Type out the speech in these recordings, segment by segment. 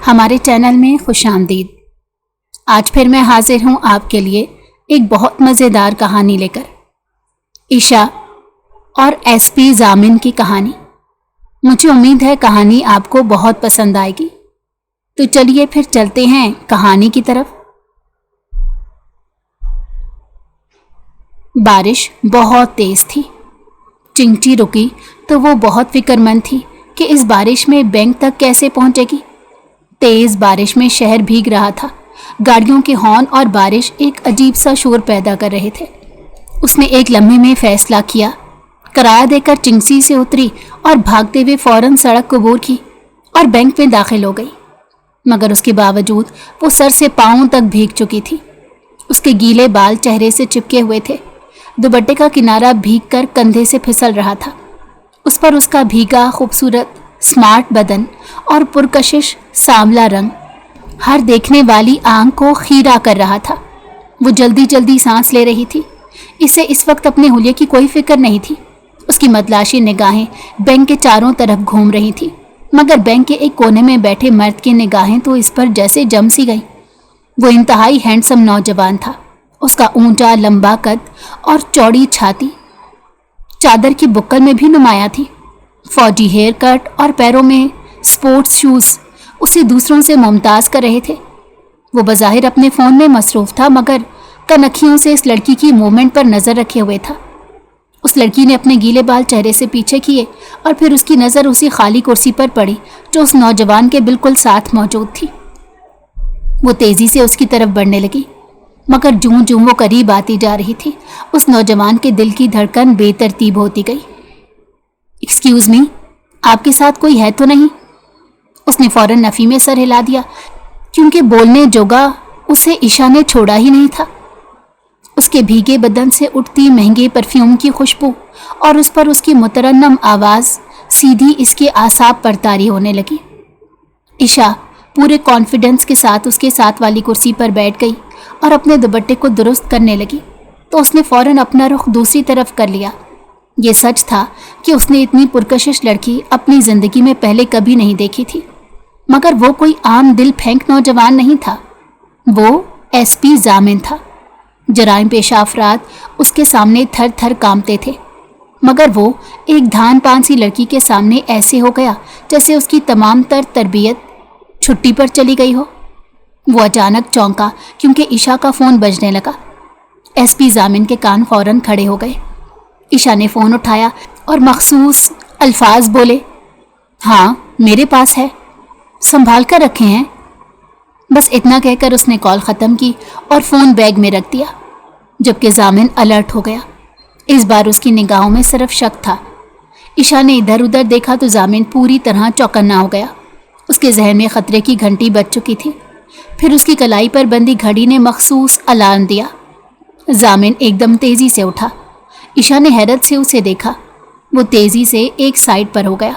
ہمارے چینل میں خوش آمدید۔ آج پھر میں حاضر ہوں آپ کے لیے ایک بہت مزیدار کہانی لے کر، عشا اور ایس پی ضامن کی کہانی۔ مجھے امید ہے کہانی آپ کو بہت پسند آئے گی، تو چلیے پھر چلتے ہیں کہانی کی طرف۔ بارش بہت تیز تھی۔ چنچی رکی تو وہ بہت فکر مند تھی کہ اس بارش میں بینک تک کیسے پہنچے گی۔ تیز بارش میں شہر بھیگ رہا تھا، گاڑیوں کے ہارن اور بارش ایک عجیب سا شور پیدا کر رہے تھے۔ اس نے ایک لمحے میں فیصلہ کیا، کرایہ دے کر چنگسی سے اتری اور بھاگتے ہوئے فوراً سڑک کو عبور کی اور بینک میں داخل ہو گئی۔ مگر اس کے باوجود وہ سر سے پاؤں تک بھیگ چکی تھی۔ اس کے گیلے بال چہرے سے چپکے ہوئے تھے، دوپٹے کا کنارہ بھیگ کر کندھے سے پھسل رہا تھا۔ اس پر اس کا بھیگا خوبصورت سمارٹ بدن اور پرکشش سانولا رنگ ہر دیکھنے والی آنکھ کو خیرہ کر رہا تھا۔ وہ جلدی جلدی سانس لے رہی تھی۔ اسے اس وقت اپنے حلیے کی کوئی فکر نہیں تھی۔ اس کی متلاشی نگاہیں بینک کے چاروں طرف گھوم رہی تھی، مگر بینک کے ایک کونے میں بیٹھے مرد کی نگاہیں تو اس پر جیسے جم سی گئیں۔ وہ انتہائی ہینڈسم نوجوان تھا۔ اس کا اونچا لمبا قد اور چوڑی چھاتی چادر کی بکل میں بھی نمایاں تھی۔ فوجی ہیئر کٹ اور پیروں میں سپورٹس شوز اسے دوسروں سے ممتاز کر رہے تھے۔ وہ بظاہر اپنے فون میں مصروف تھا، مگر کنکھیوں سے اس لڑکی کی موومنٹ پر نظر رکھے ہوئے تھا۔ اس لڑکی نے اپنے گیلے بال چہرے سے پیچھے کیے اور پھر اس کی نظر اسی خالی کرسی پر پڑی جو اس نوجوان کے بالکل ساتھ موجود تھی۔ وہ تیزی سے اس کی طرف بڑھنے لگی، مگر جوں جوں وہ قریب آتی جا رہی تھی، اس نوجوان کے دل کی دھڑکن بے ترتیب ہوتی گئی۔ ایکسکیوز می، آپ کے ساتھ کوئی ہے تو نہیں؟ اس نے فوراً نفی میں سر ہلا دیا، کیونکہ بولنے جوگا اسے عشا نے چھوڑا ہی نہیں تھا۔ اس کے بھیگے بدن سے اٹھتی مہنگے پرفیوم کی خوشبو اور اس پر اس کی مترنم آواز سیدھی اس کے اعصاب پر طاری ہونے لگی۔ عشا پورے کانفیڈنس کے ساتھ اس کے ساتھ والی کرسی پر بیٹھ گئی اور اپنے دوپٹے کو درست کرنے لگی، تو اس نے فوراً اپنا رخ دوسری طرف کر لیا۔ یہ سچ تھا کہ اس نے اتنی پرکشش لڑکی اپنی زندگی میں پہلے کبھی نہیں دیکھی تھی، مگر وہ کوئی عام دل پھینک نوجوان نہیں تھا، وہ ایس پی ضامن تھا۔ جرائم پیشہ افراد اس کے سامنے تھر تھر کانپتے تھے، مگر وہ ایک دھان پان سی لڑکی کے سامنے ایسے ہو گیا جیسے اس کی تمام تر تربیت چھٹی پر چلی گئی ہو۔ وہ اچانک چونکا کیونکہ عشا کا فون بجنے لگا۔ ایس پی ضامن کے کان فوراً کھڑے ہو گئے۔ عشا نے فون اٹھایا اور مخصوص الفاظ بولے، ہاں میرے پاس ہے، سنبھال کر رکھے ہیں۔ بس اتنا کہہ کر اس نے کال ختم کی اور فون بیگ میں رکھ دیا، جبکہ ضامن الرٹ ہو گیا۔ اس بار اس کی نگاہوں میں صرف شک تھا۔ عشا نے ادھر ادھر دیکھا تو ضامن پوری طرح چوکنا ہو گیا۔ اس کے ذہن میں خطرے کی گھنٹی بج چکی تھی۔ پھر اس کی کلائی پر بندی گھڑی نے مخصوص الارم دیا۔ ضامن ایک دم تیزی سے اٹھا۔ عشا نے حیرت سے اسے دیکھا۔ وہ تیزی سے ایک سائڈ پر ہو گیا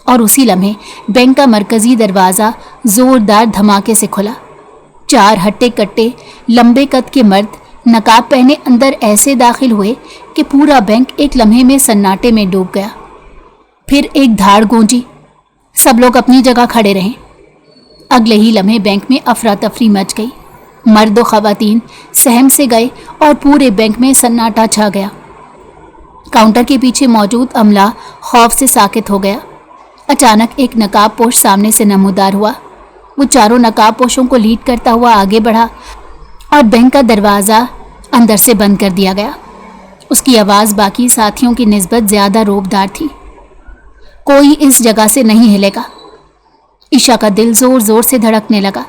اور اسی لمحے بینک کا مرکزی دروازہ زوردار دھماکے سے کھلا۔ 4 ہٹے کٹے لمبے قد کے مرد نقاب پہنے اندر ایسے داخل ہوئے کہ پورا بینک ایک لمحے میں سناٹے میں ڈوب گیا۔ پھر ایک دھاڑ گونجی، سب لوگ اپنی جگہ کھڑے رہے۔ اگلے ہی لمحے بینک میں افراتفری مچ گئی۔ مرد و خواتین سہم سے گئے اور پورے بینک میں سناٹا چھا گیا۔ کاؤنٹر کے پیچھے موجود عملہ خوف سے ساکت ہو گیا۔ اچانک ایک نقاب پوش سامنے سے نمودار ہوا۔ وہ چاروں نقاب پوشوں کو لیڈ کرتا ہوا آگے بڑھا اور بینک کا دروازہ اندر سے بند کر دیا گیا۔ اس کی آواز باقی ساتھیوں کی نسبت زیادہ روبدار تھی، کوئی اس جگہ سے نہیں ہلے گا۔ عشا کا دل زور زور سے دھڑکنے لگا،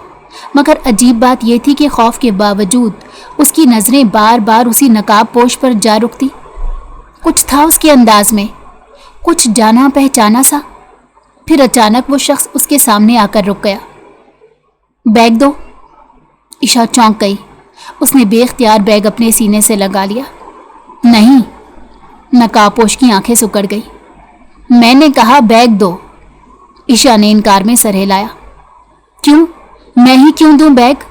مگر عجیب بات یہ تھی کہ خوف کے باوجود اس کی نظریں بار بار اسی نقاب پوش پر جا رکتی۔ کچھ تھا اس کے انداز میں، کچھ جانا پہچانا سا۔ پھر اچانک وہ شخص اس کے سامنے آ کر رک گیا۔ بیگ دو۔ عشا چونک گئی۔ اس نے بے اختیار بیگ اپنے سینے سے لگا لیا۔ نہیں۔ نقاب پوش کی آنکھیں سکڑ گئی۔ میں نے کہا بیگ دو۔ عشا نے انکار میں سر ہلایا۔ کیوں؟ میں ہی کیوں دوں بیگ؟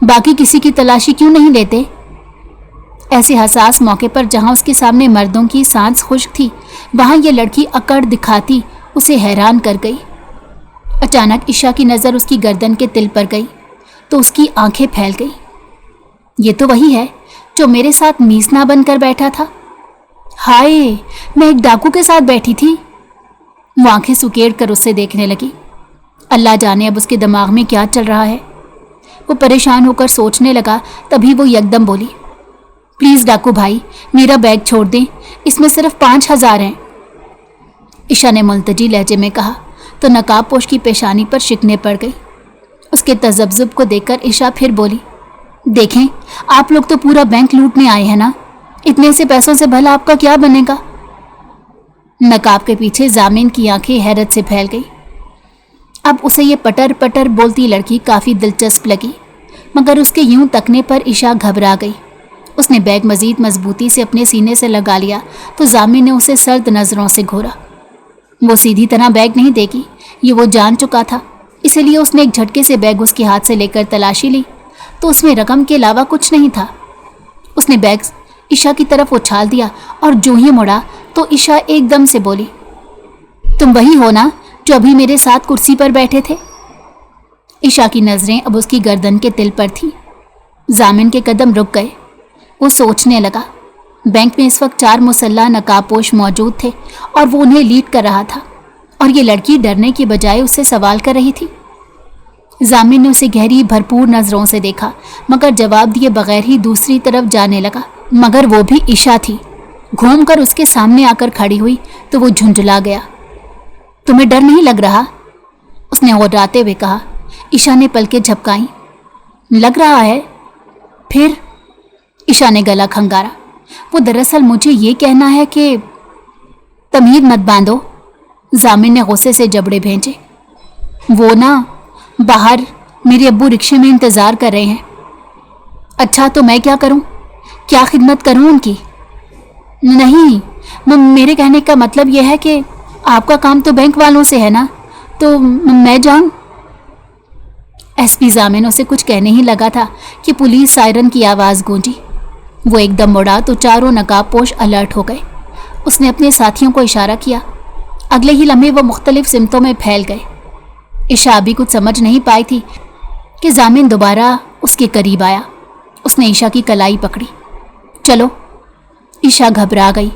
باقی کسی کی تلاشی کیوں نہیں لیتے؟ ایسے حساس موقع پر جہاں اس کے سامنے مردوں کی سانس خشک تھی، وہاں یہ لڑکی اکڑ دکھاتی اسے حیران کر گئی۔ अचानक ईशा की नज़र उसकी गर्दन के तिल पर गई तो उसकी आंखें फैल गई। ये तो वही है जो मेरे साथ मीसना बनकर बैठा था। हाय, मैं एक डाकू के साथ बैठी थी। वो आंखें सुकेड़ कर उससे देखने लगी। अल्लाह जाने अब उसके दिमाग में क्या चल रहा है। वो परेशान होकर सोचने लगा, तभी वो यकदम बोली, प्लीज़ डाकू भाई, मेरा बैग छोड़ दें, इसमें सिर्फ 5,000 हैं। ईशा ने मुल्तजी लहजे में कहा तो नकाबपोश की पेशानी पर शिकने पड़ गई। उसके तजब्जुब को देखकर ईशा फिर बोली, देखें, आप लोग तो पूरा बैंक लूटने आए हैं ना, इतने से पैसों से भला आपका क्या बनेगा। नकाब के पीछे जामिन की आंखें हैरत से फैल गई। अब उसे ये पटर पटर बोलती लड़की काफ़ी दिलचस्प लगी, मगर उसके यूं तकने पर ईशा घबरा गई। उसने बैग मज़ीद मजबूती से अपने सीने से लगा लिया तो जामिन ने उसे सर्द नज़रों से घूरा। वो सीधी तरह बैग नहीं देगी, ये वो जान चुका था। इसीलिए उसने एक झटके से बैग उसके हाथ से लेकर तलाशी ली तो उसमें रकम के अलावा कुछ नहीं था। उसने बैग ईशा की तरफ उछाल दिया और जो ही मुड़ा तो ईशा एकदम से बोली, तुम वही हो ना जो अभी मेरे साथ कुर्सी पर बैठे थे। ईशा की नज़रें अब उसकी गर्दन के तिल पर थी। जामिन के कदम रुक गए। वो सोचने लगा। बैंक में इस वक्त 4 मुसल्ला नकाबपोश मौजूद थे और वो उन्हें लीड कर रहा था, और ये लड़की डरने की बजाय उससे सवाल कर रही थी। जामिन ने उसे गहरी भरपूर नज़रों से देखा, मगर जवाब दिए बगैर ही दूसरी तरफ जाने लगा। मगर वो भी ईशा थी। घूमकर उसके सामने आकर खड़ी हुई तो वो झुंझला गया। तुम्हें डर नहीं लग रहा? उसने घबराते हुए कहा। ईशा ने पलकें झपकाई। लग रहा है। फिर? ईशा ने गला खंगारा। वो दरअसल मुझे ये कहना है कि तमीर मत बांधो। जामिन ने गुस्से से जबड़े भेजे। वो ना बाहर मेरे अब्बू रिक्शे में इंतज़ार कर रहे हैं। अच्छा, तो मैं क्या करूं? क्या खिदमत करूं उनकी? नहीं, मेरे कहने का मतलब यह है कि आपका काम तो बैंक वालों से है ना, तो मैं जाऊं? एसपी जामिन उसे कुछ कहने ही लगा था कि पुलिस सायरन की आवाज़ गूंजी। वो एकदम मुड़ा तो चारों नकाबपोश अलर्ट हो गए। उसने अपने साथियों को इशारा किया। अगले ही लम्हे वो मुख्तलिफ सिमतों में फैल गए। ईशा अभी कुछ समझ नहीं पाई थी कि जामिन दोबारा उसके करीब आया। उसने ईशा की कलाई पकड़ी। चलो। ईशा घबरा गई।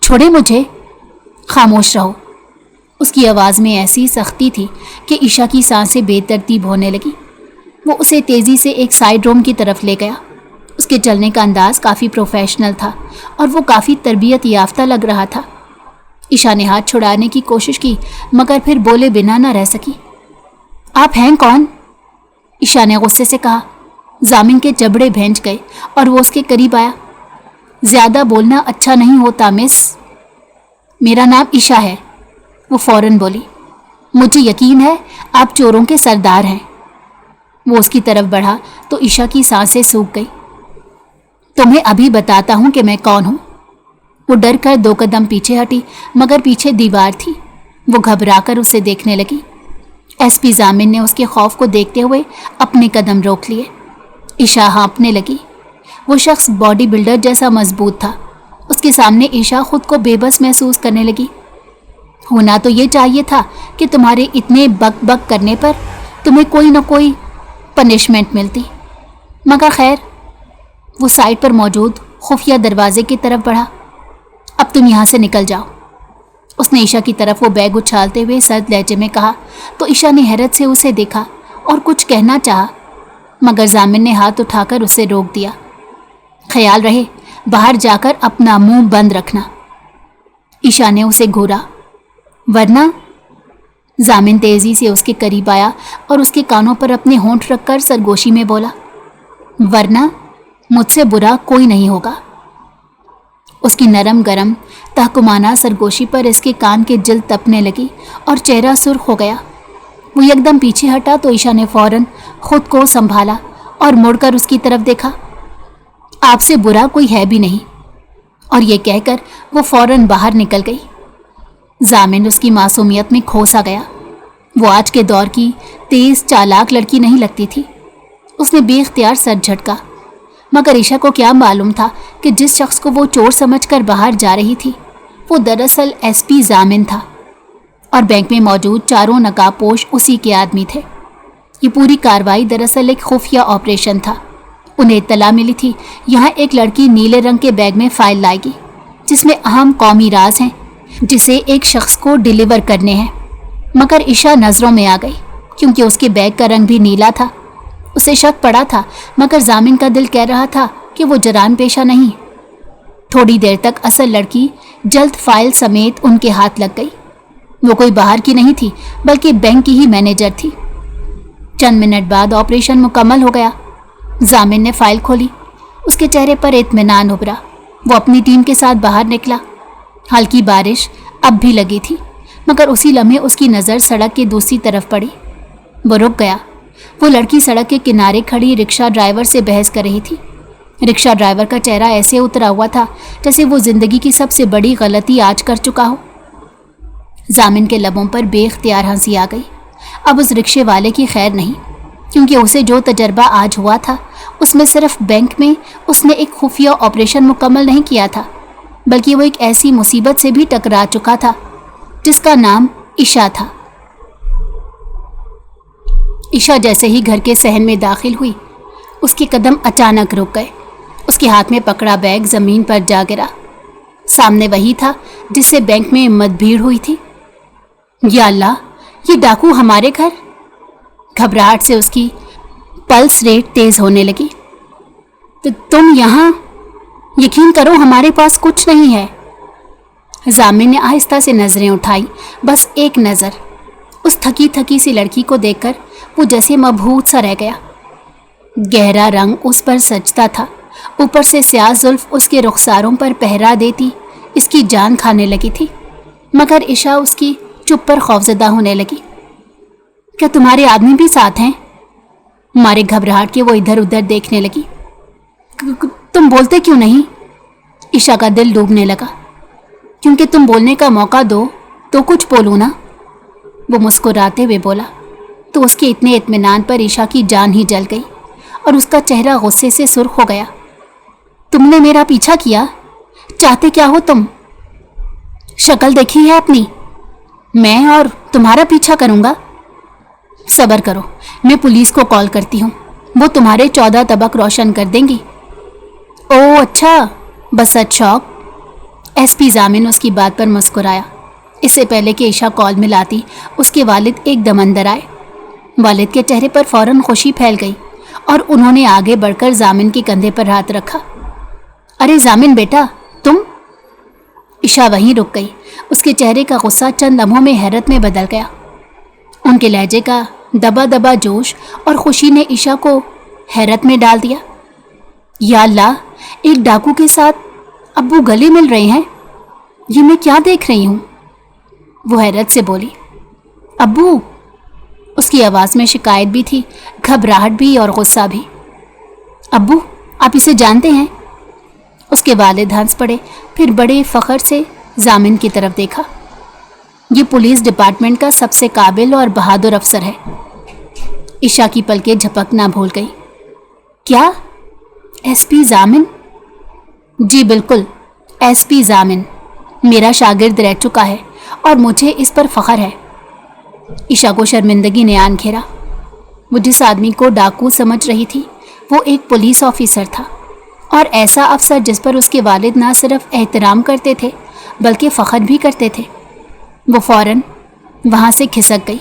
छोड़े मुझे। खामोश रहो। उसकी आवाज़ में ऐसी सख्ती थी कि ईशा की सांसें बेतरतीब होने लगी। वो उसे तेज़ी से एक साइड रूम की तरफ ले गया। उसके चलने का अंदाज काफ़ी प्रोफेशनल था और वो काफ़ी तरबियत याफ्ता लग रहा था। ईशा ने हाथ छुड़ाने की कोशिश की, मगर फिर बोले बिना न रह सकी। आप हैं कौन? ईशा ने गुस्से से कहा। जामिन के जबड़े भेंच गए और वो उसके करीब आया। ज़्यादा बोलना अच्छा नहीं होता मिस। मेरा नाम ईशा है। वो फौरन बोली। मुझे यकीन है आप चोरों के सरदार हैं। वो उसकी तरफ बढ़ा तो ईशा की सांसें सूख गई। तुम्हें अभी बताता हूँ कि मैं कौन हूँ। वो डर कर 2 कदम पीछे हटी, मगर पीछे दीवार थी। वो घबराकर उसे देखने लगी। एसपी जामिन ने उसके खौफ को देखते हुए अपने कदम रोक लिए। ईशा हाँफने लगी। वो शख्स बॉडी बिल्डर जैसा मजबूत था। उसके सामने ईशा खुद को बेबस महसूस करने लगी। होना तो ये चाहिए था कि तुम्हारे इतने बक बक करने पर तुम्हें कोई न कोई पनिशमेंट मिलती, मगर खैर। वो साइड पर मौजूद खुफिया दरवाजे की तरफ बढ़ा। अब तुम यहाँ से निकल जाओ। उसने ईशा की तरफ वो बैग उछालते हुए सर्द लहजे में कहा तो ईशा ने हैरत से उसे देखा और कुछ कहना चाहा, मगर जामिन ने हाथ उठाकर उसे रोक दिया। ख्याल रहे बाहर जाकर अपना मुंह बंद रखना। ईशा ने उसे घूरा। वरना? जामिन तेजी से उसके करीब आया और उसके कानों पर अपने होंठ रखकर सरगोशी में बोला, वरना मुझसे बुरा कोई नहीं होगा। उसकी नरम गरम तहकुमाना सरगोशी पर इसके कान के जल तपने लगी और चेहरा सुर्ख हो गया। वो एकदम पीछे हटा तो ईशा ने फौरन खुद को संभाला और मुड़कर उसकी तरफ देखा। आपसे बुरा कोई है भी नहीं। और ये कहकर वो फौरन बाहर निकल गई। जामिन उसकी मासूमियत में खो सा गया। वो आज के दौर की तेज चालाक लड़की नहीं लगती थी। उसने बेख्तियार सर झटका, मगर ईशा को क्या मालूम था कि जिस शख्स को वो चोर समझकर बाहर जा रही थी वो दरअसल एसपी जामिन था। और बैंक में मौजूद चारों नकाबपोश उसी के आदमी थे। ये पूरी कार्रवाई दरअसल एक खुफिया ऑपरेशन था। उन्हें इत्तला मिली थी यहाँ एक लड़की नीले रंग के बैग में फाइल लाएगी जिसमें अहम कौमी राज हैं जिसे एक शख्स को डिलीवर करने हैं। मगर ईशा नज़रों में आ गई क्योंकि उसके बैग का रंग भी नीला था। उसे शक पड़ा था मगर जामिन का दिल कह रहा था कि वो जरान पेशा नहीं। थोड़ी देर तक असल लड़की जल्द फाइल समेत उनके हाथ लग गई। वो कोई बाहर की नहीं थी बल्कि बैंक की ही मैनेजर थी। चंद मिनट बाद ऑपरेशन मुकम्मल हो गया। जामिन ने फाइल खोली। उसके चेहरे पर इत्मीनान उभरा। वो अपनी टीम के साथ बाहर निकला। हल्की बारिश अब भी लगी थी मगर उसी लम्हे उसकी नज़र सड़क के दूसरी तरफ पड़ी। वो रुक गया। वो लड़की सड़क के किनारे खड़ी रिक्शा ड्राइवर से बहस कर रही थी। रिक्शा ड्राइवर का चेहरा ऐसे उतरा हुआ था जैसे वो जिंदगी की सबसे बड़ी गलती आज कर चुका हो। जामिन के लबों पर बेख्तियार हंसी आ गई। अब उस रिक्शे वाले की खैर नहीं क्योंकि उसे जो तजर्बा आज हुआ था उसमें सिर्फ बैंक में उसने एक खुफिया ऑपरेशन मुकम्मल नहीं किया था बल्कि वो एक ऐसी मुसीबत से भी टकरा चुका था जिसका नाम ईशा था। ईशा जैसे ही घर के सहन में दाखिल हुई उसके कदम अचानक रुक गए। उसके हाथ में पकड़ा बैग ज़मीन पर जा गिरा। सामने वही था जिससे बैंक में मतभीड़ हुई थी। या अल्लाह, ये डाकू हमारे घर! घबराहट से उसकी पल्स रेट तेज होने लगी। तो तुम यहाँ? यकीन करो हमारे पास कुछ नहीं है। जामिन ने आहिस्ता से नज़रें उठाई, बस एक नज़र। उस थकी थकी सी लड़की को देखकर वो जैसे मबहूत सा रह गया। गहरा रंग उस पर सजता था, ऊपर से स्याह जुल्फ उसके रुखसारों पर पहरा देती इसकी जान खाने लगी थी। मगर ईशा उसकी चुप पर खौफजदा होने लगी। क्या तुम्हारे आदमी भी साथ हैं? मारे घबराहट के वो इधर उधर देखने लगी। तुम बोलते क्यों नहीं? ईशा का दिल डूबने लगा। क्योंकि तुम बोलने का मौका दो तो कुछ बोलूँ ना, वो मुस्कुराते हुए बोला। तो उसके इतने इत्मीनान पर ईशा की जान ही जल गई और उसका चेहरा गुस्से से सुर्ख हो गया। तुमने मेरा पीछा किया? चाहते क्या हो तुम? शक्ल देखी है अपनी? मैं और तुम्हारा पीछा करूँगा? सब्र करो, मैं पुलिस को कॉल करती हूँ, वो तुम्हारे 14 तबक रोशन कर देंगी। ओह अच्छा, बस शौक। एसपी जामिन उसकी बात पर मुस्कुराया। इससे पहले कि ईशा कॉल मिलाती उसके वालिद एकदम अंदर आए। वालिद के चेहरे पर फौरन खुशी फैल गई और उन्होंने आगे बढ़कर जामिन के कंधे पर हाथ रखा। अरे जामिन बेटा, तुम? ईशा वहीं रुक गई। उसके चेहरे का गुस्सा चंद लम्हों में हैरत में बदल गया। उनके लहजे का दबा दबा जोश और खुशी ने ईशा को हैरत में डाल दिया। या अल्लाह, एक डाकू के साथ अब्बू गले मिल रहे हैं, ये मैं क्या देख रही हूँ? वो हैरत से बोली। अब्बू? उसकी आवाज़ में शिकायत भी थी, घबराहट भी और गुस्सा भी। अब्बू, आप इसे जानते हैं? उसके वालिद हंस पड़े, फिर बड़े फ़ख्र से जामिन की तरफ देखा। ये पुलिस डिपार्टमेंट का सबसे काबिल और बहादुर अफसर है। ईशा की पलकें झपकना भूल गई। क्या? एसपी जामिन? जी बिल्कुल, एसपी जामिन मेरा शागिर्द रह चुका है और मुझे इस पर फ़ख्र है। ईशा को शर्मिंदगी ने आन घेरा। वो जिस आदमी को डाकू समझ रही थी वो एक पुलिस ऑफिसर था और ऐसा अफसर जिस पर उसके वालिद ना सिर्फ एहतराम करते थे बल्कि फ़ख्र भी करते थे। वो फ़ौरन वहाँ से खिसक गई।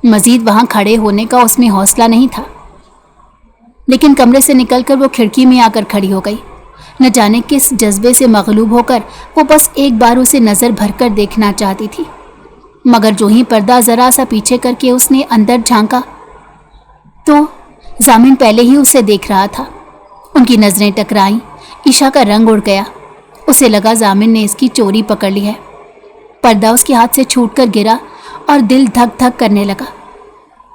मज़ीद वहाँ खड़े होने का उसमें हौसला नहीं था। लेकिन कमरे से निकलकर वो खिड़की में आकर खड़ी हो गई। न जाने किस जज्बे से मगलूब होकर वो बस एक बार उसे नज़र भरकर देखना चाहती थी। मगर जो ही पर्दा ज़रा सा पीछे करके उसने अंदर झांका तो जामिन पहले ही उसे देख रहा था। उनकी नज़रें टकराईं। ईशा का रंग उड़ गया। उसे लगा जामिन ने इसकी चोरी पकड़ ली है। पर्दा उसके हाथ से छूटकर गिरा और दिल धक धक करने लगा।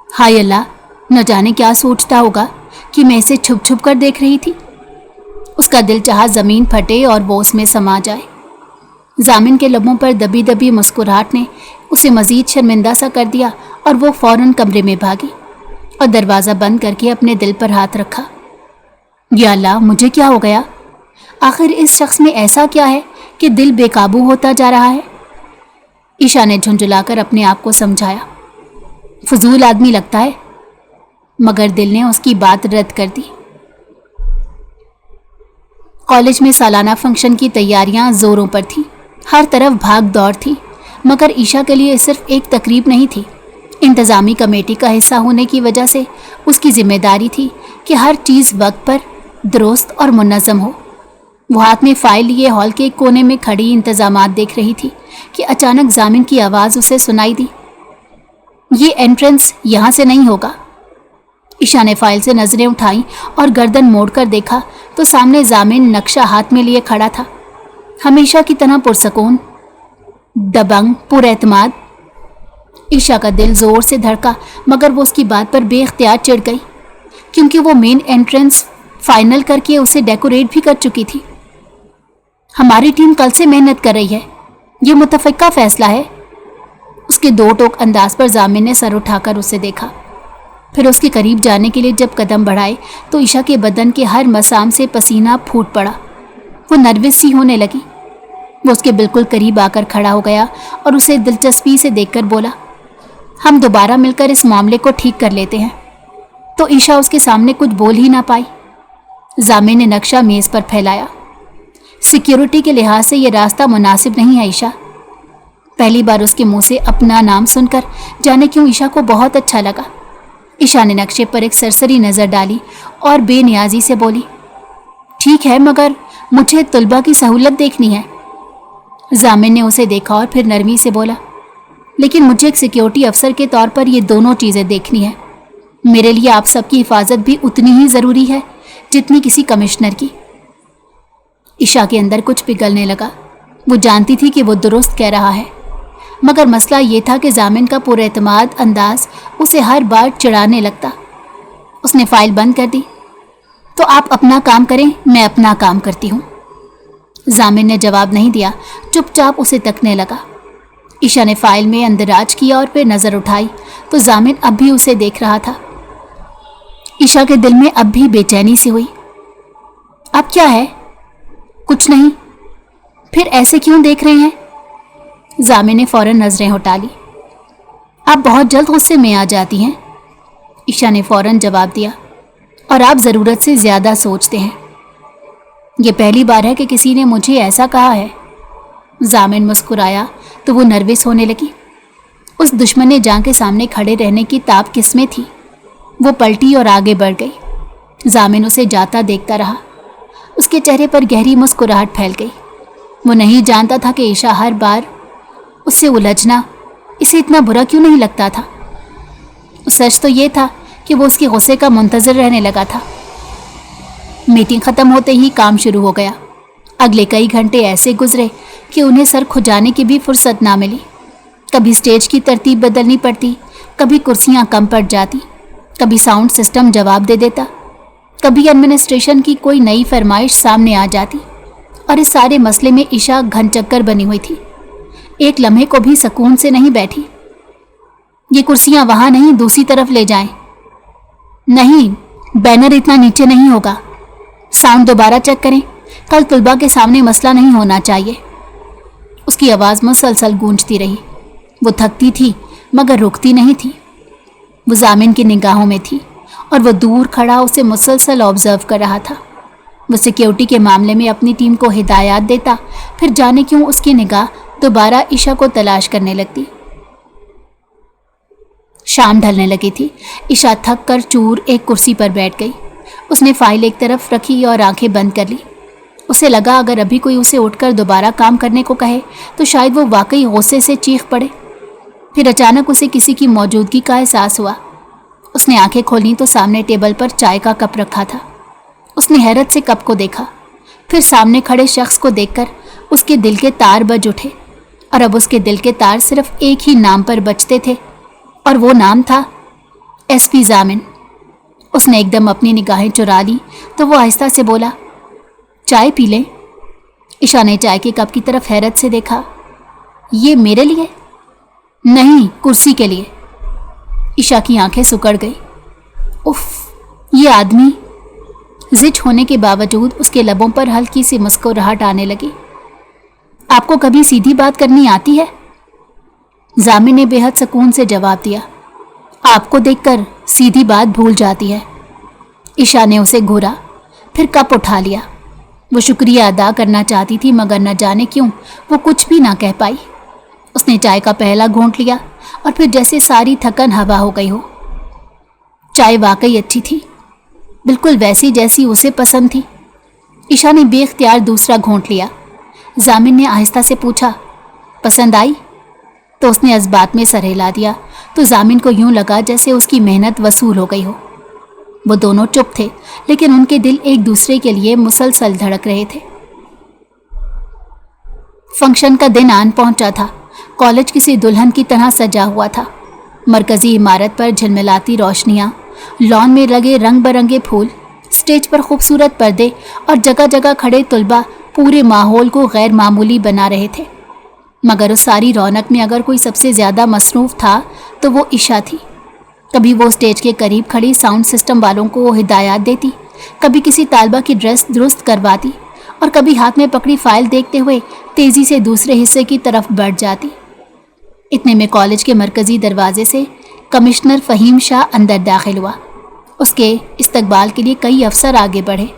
हाय अल्लाह, न जाने क्या सोचता होगा कि मैं इसे छुप छुप कर देख रही थी। उसका दिल चाहा ज़मीन फटे और वो उसमें समा जाए। जामिन के लबों पर दबी दबी मुस्कुराहट ने उसे मज़ीद शर्मिंदा सा कर दिया और वो फ़ौरन कमरे में भागी और दरवाज़ा बंद करके अपने दिल पर हाथ रखा। या अल्लाह, मुझे क्या हो गया? आखिर इस शख्स में ऐसा क्या है कि दिल बेकाबू होता जा रहा है? ईशा ने झुंझुलाकर अपने आप को समझाया। फजूल आदमी लगता है, मगर दिल ने उसकी बात रद्द कर दी। कॉलेज में सालाना फंक्शन की तैयारियां जोरों पर थी। हर तरफ भाग दौड़ थी, मगर ईशा के लिए सिर्फ एक तकरीब नहीं थी। इंतज़ामी कमेटी का हिस्सा होने की वजह से उसकी जिम्मेदारी थी कि हर चीज़ वक्त पर दुरुस्त और मुन्नज़म हो। वो हाथ में फ़ाइल लिए हॉल के कोने में खड़ी इंतज़ामात देख रही थी कि अचानक जामिन की आवाज़ उसे सुनाई दी। ये एंट्रेंस यहाँ से नहीं होगा। ईशा ने फाइल से नज़रें उठाईं और गर्दन मोड़कर देखा तो सामने जामिन नक्शा हाथ में लिए खड़ा था, हमेशा की तरह पुरसकून, दबंग, पुरएतमाद। ईशा का दिल जोर से धड़का, मगर वो उसकी बात पर बेख्तियार चिढ़ गई, क्योंकि वो मेन एंट्रेंस फाइनल करके उसे डेकोरेट भी कर चुकी थी। हमारी टीम कल से मेहनत कर रही है, ये मुतफ़क्का फैसला है। उसके दो टोक अंदाज पर जामिन ने सर उठाकर उसे देखा, फिर उसके करीब जाने के लिए जब कदम बढ़ाए तो ईशा के बदन के हर मसाम से पसीना फूट पड़ा। वो नर्वस सी होने लगी। वो उसके बिल्कुल करीब आकर खड़ा हो गया और उसे दिलचस्पी से देखकर बोला, हम दोबारा मिलकर इस मामले को ठीक कर लेते हैं। तो ईशा उसके सामने कुछ बोल ही ना पाई। जामिन ने नक्शा मेज़ पर फैलाया। सिक्योरिटी के लिहाज से ये रास्ता मुनासिब नहीं है ईशा। पहली बार उसके मुंह से अपना नाम सुनकर जाने क्यों ईशा को बहुत अच्छा लगा। ईशा ने नक्शे पर एक सरसरी नज़र डाली और बेनियाजी से बोली, ठीक है, मगर मुझे तुलबा की सहूलत देखनी है। जामिन ने उसे देखा और फिर नरमी से बोला, लेकिन मुझे एक सिक्योरिटी अफसर के तौर पर ये दोनों चीज़ें देखनी है। मेरे लिए आप सबकी हिफाजत भी उतनी ही ज़रूरी है जितनी किसी कमिश्नर की। ईशा के अंदर कुछ पिघलने लगा। वो जानती थी कि वो दुरुस्त कह रहा है, मगर मसला ये था कि जामिन का पुरएतमाद अंदाज उसे हर बार चिढ़ाने लगता। उसने फाइल बंद कर दी। तो आप अपना काम करें, मैं अपना काम करती हूँ। जामिन ने जवाब नहीं दिया, चुपचाप उसे तकने लगा। ईशा ने फाइल में अंदराज किया और फिर नज़र उठाई तो जामिन अब भी उसे देख रहा था। ईशा के दिल में अब भी बेचैनी सी हुई। अब क्या है? कुछ नहीं। फिर ऐसे क्यों देख रहे हैं? जामिन ने फौरन नजरें हटा ली। आप बहुत जल्द गुस्से में आ जाती हैं, ईशा ने फौरन जवाब दिया, और आप ज़रूरत से ज़्यादा सोचते हैं। ये पहली बार है कि किसी ने मुझे ऐसा कहा है। जामिन मुस्कुराया तो वो नर्वस होने लगी। उस दुश्मन जान के सामने खड़े रहने की ताब किसमें थी। वो पलटी और आगे बढ़ गई। जामिन उसे जाता देखता रहा। उसके चेहरे पर गहरी मुस्कुराहट फैल गई। वो नहीं जानता था कि ईशा हर बार उससे उलझना इसे इतना बुरा क्यों नहीं लगता था। सच तो ये था कि वो उसके गुस्से का मुंतज़र रहने लगा था। मीटिंग ख़त्म होते ही काम शुरू हो गया। अगले कई घंटे ऐसे गुजरे कि उन्हें सर खुजाने की भी फुर्सत ना मिली। कभी स्टेज की तरतीब बदलनी पड़ती, कभी कुर्सियाँ कम पड़ जाती, कभी साउंड सिस्टम जवाब दे देता, कभी एडमिनिस्ट्रेशन की कोई नई फरमाइश सामने आ जाती। और इस सारे मसले में ईशा घनचक्कर बनी हुई थी। एक लम्हे को भी सुकून से नहीं बैठी। ये कुर्सियाँ वहाँ नहीं, दूसरी तरफ ले जाएं। नहीं, बैनर इतना नीचे नहीं होगा। साउंड दोबारा चेक करें, कल तुलबा के सामने मसला नहीं होना चाहिए। उसकी आवाज़ मुसलसल गूंजती रही। वो थकती थी मगर रुकती नहीं थी। वो जामिन की निगाहों में थी और वो दूर खड़ा उसे मुसलसल ऑब्जर्व कर रहा था। वो सिक्योरिटी के मामले में अपनी टीम को हिदायत देता, फिर जाने क्यों उसकी निगाह दोबारा ईशा को तलाश करने लगती। शाम ढलने लगी थी। ईशा थक कर चूर एक कुर्सी पर बैठ गई। उसने फाइल एक तरफ रखी और आंखें बंद कर ली। उसे लगा अगर अभी कोई उसे उठकर दोबारा काम करने को कहे तो शायद वो वाकई गुस्से से चीख पड़े। फिर अचानक उसे किसी की मौजूदगी का एहसास हुआ। उसने आंखें खोली तो सामने टेबल पर चाय का कप रखा था। उसने हैरत से कप को देखा, फिर सामने खड़े शख्स को देखकर उसके दिल के तार बज उठे। और अब उसके दिल के तार सिर्फ एक ही नाम पर बजते थे, और वो नाम था एसपी जामिन। उसने एकदम अपनी निगाहें चुरा ली तो वो आहिस्ता से बोला, चाय पी लें। ईशा ने चाय के कप की तरफ हैरत से देखा। ये मेरे लिए? नहीं, कुर्सी के लिए। ईशा की आंखें सिकुड़ गई। उफ, ये आदमी। जिच होने के बावजूद उसके लबों पर हल्की सी मुस्कुराहट आने लगी। आपको कभी सीधी बात करनी आती है? जामिन ने बेहद सुकून से जवाब दिया। आपको देखकर सीधी बात भूल जाती है। ईशा ने उसे घूरा, फिर कप उठा लिया। वो शुक्रिया अदा करना चाहती थी मगर न जाने क्यों वो कुछ भी ना कह पाई। उसने चाय का पहला घूंट लिया और फिर जैसे सारी थकन हवा हो गई हो। चाय वाकई अच्छी थी, बिल्कुल वैसी जैसी उसे पसंद थी। ईशा ने बेख्तियार दूसरा घूंट लिया। जामिन ने आहिस्ता से पूछा, पसंद आई? तो उसने इस बात में सर हिला दिया तो जामिन को यूं लगा जैसे उसकी मेहनत वसूल हो गई हो। वो दोनों चुप थे लेकिन उनके दिल एक दूसरे के लिए मुसलसल धड़क रहे थे। फंक्शन का दिन आन पहुंचा था। कॉलेज किसी दुल्हन की तरह सजा हुआ था। मरकजी इमारत पर झिलमिलाती रोशनियां, लॉन में लगे रंग बिरंगे फूल, स्टेज पर खूबसूरत पर्दे और जगह जगह खड़े तुलबा पूरे माहौल को गैर मामूली बना रहे थे। मगर उस सारी रौनक में अगर कोई सबसे ज़्यादा मसरूफ़ था तो वो ईशा थी। कभी वो स्टेज के करीब खड़ी साउंड सिस्टम वालों को हिदायत देती, कभी किसी तालबा की ड्रेस दुरुस्त करवाती और कभी हाथ में पकड़ी फाइल देखते हुए तेज़ी से दूसरे हिस्से की तरफ बढ़ जाती। इतने में कॉलेज के मरकज़ी दरवाजे से कमिश्नर फ़हीम शाह अंदर दाखिल हुआ। उसके इस्तकबाल के लिए कई अफसर आगे बढ़े।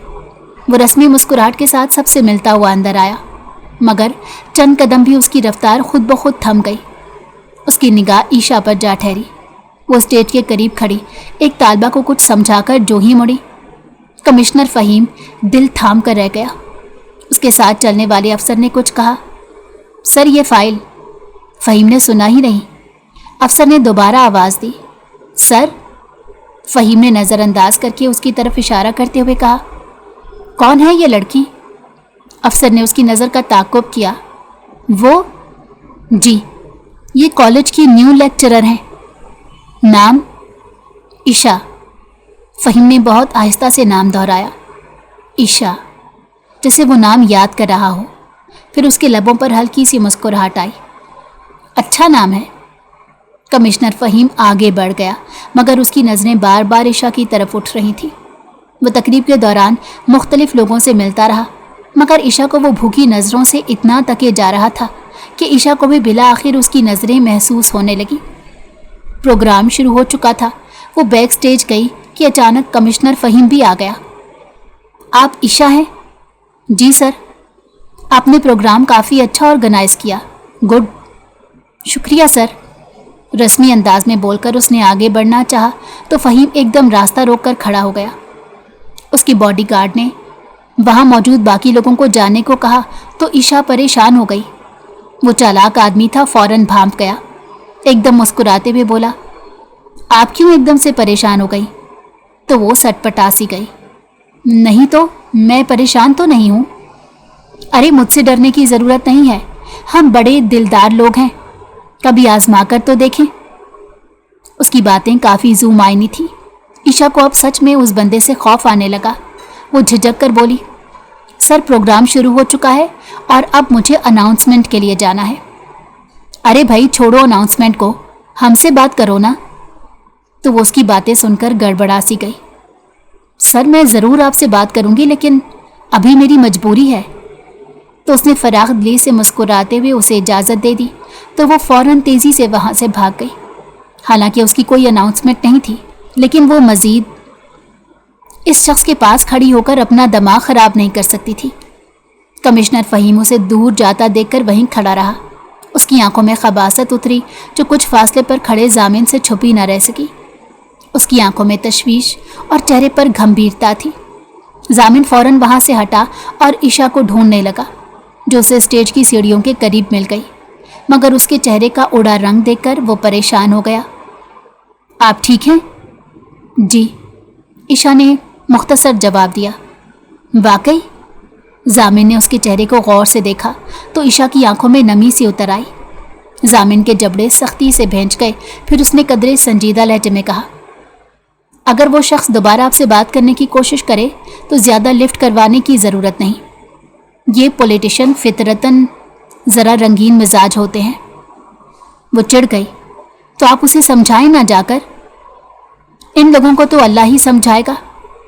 वो रस्मी मुस्कुराहट के साथ सबसे मिलता हुआ अंदर आया, मगर चंद कदम भी उसकी रफ्तार खुद ब खुद थम गई। उसकी निगाह ईशा पर जा ठहरी। वो स्टेज के करीब खड़ी एक तालबा को कुछ समझाकर जो ही मुड़ी, कमिश्नर फ़हीम दिल थाम कर रह गया। उसके साथ चलने वाले अफसर ने कुछ कहा। सर ये फाइल। फ़हीम ने सुना ही नहीं। अफसर ने दोबारा आवाज़ दी, सर। फ़हीम ने नज़रअंदाज करके उसकी तरफ इशारा करते हुए कहा, कौन है ये लड़की? अफसर ने उसकी नज़र का ताक़ुब किया। वो? जी, ये कॉलेज की न्यू लेक्चरर हैं। नाम? ईशा। फ़हीम ने बहुत आहिस्ता से नाम दोहराया, ईशा, जैसे वो नाम याद कर रहा हो। फिर उसके लबों पर हल्की सी मुस्कुराहट आई। अच्छा नाम है। कमिश्नर फ़हीम आगे बढ़ गया मगर उसकी नज़रें बार बार ईशा की तरफ उठ रही थी। वो तकरीब के दौरान मुख्तलिफ लोगों से मिलता रहा मगर ईशा को वो भूखी नज़रों से इतना तके जा रहा था कि ईशा को भी बिला आखिर उसकी नज़रें महसूस होने लगी। प्रोग्राम शुरू हो चुका था। वो बैक स्टेज गई कि अचानक कमिश्नर फ़हीम भी आ गया। आप ईशा हैं? जी सर। आपने प्रोग्राम काफ़ी अच्छा ऑर्गेनाइज़ किया। गुड। शुक्रिया सर। रस्मी अंदाज में बोलकर उसने आगे बढ़ना चाहा तो फ़हीम एकदम रास्ता रोककर खड़ा हो गया। उसकी बॉडीगार्ड ने वहाँ मौजूद बाकी लोगों को जाने को कहा तो ईशा परेशान हो गई। वो चालाक आदमी था, फ़ौरन भांप गया। एकदम मुस्कुराते हुए बोला, आप क्यों एकदम से परेशान हो गई? तो वो सटपटा सी गई। नहीं तो मैं परेशान तो नहीं हूँ। अरे मुझसे डरने की ज़रूरत नहीं है, हम बड़े दिलदार लोग हैं, कभी आजमा कर तो देखें। उसकी बातें काफ़ी ज़ूमायनी थी। ईशा को अब सच में उस बंदे से खौफ आने लगा। वो झिझक कर बोली, सर प्रोग्राम शुरू हो चुका है और अब मुझे अनाउंसमेंट के लिए जाना है। अरे भाई छोड़ो अनाउंसमेंट को, हमसे बात करो ना। तो वो उसकी बातें सुनकर गड़बड़ा सी गई। सर मैं ज़रूर आपसे बात करूंगी लेकिन अभी मेरी मजबूरी है। तो उसने फराख दिली से मुस्कुराते हुए उसे इजाज़त दे दी तो वो फ़ौरन तेज़ी से वहाँ से भाग गई। हालांकि उसकी कोई अनाउंसमेंट नहीं थी लेकिन वो मज़ीद इस शख्स के पास खड़ी होकर अपना दिमाग ख़राब नहीं कर सकती थी। कमिश्नर फ़हीम उसे दूर जाता देखकर वहीं खड़ा रहा। उसकी आंखों में खबासत उतरी जो कुछ फासले पर खड़े जामिन से छुपी न रह सकी। उसकी आंखों में तशवीश और चेहरे पर गंभीरता थी। जामिन फ़ौरन वहाँ से हटा और ईशा को ढूंढने लगा जो उसे स्टेज की सीढ़ियों के करीब मिल गई, मगर उसके चेहरे का उड़ा रंग देखकर वो परेशान हो गया। आप ठीक हैं? जी, ईशा ने मुख्तसर जवाब दिया। वाकई? जामिन ने उसके चेहरे को गौर से देखा तो ईशा की आंखों में नमी सी उतर आई। जामिन के जबड़े सख्ती से भींच गए। फिर उसने कदरे संजीदा लहजे में कहा, अगर वो शख्स दोबारा आपसे बात करने की कोशिश करे तो ज़्यादा लिफ्ट करवाने की ज़रूरत नहीं। ये पॉलिटिशियन फितरतन ज़रा रंगीन मिजाज होते हैं। वो चिढ़ गई। तो आप उसे समझाएं ना जाकर। इन लोगों को तो अल्लाह ही समझाएगा,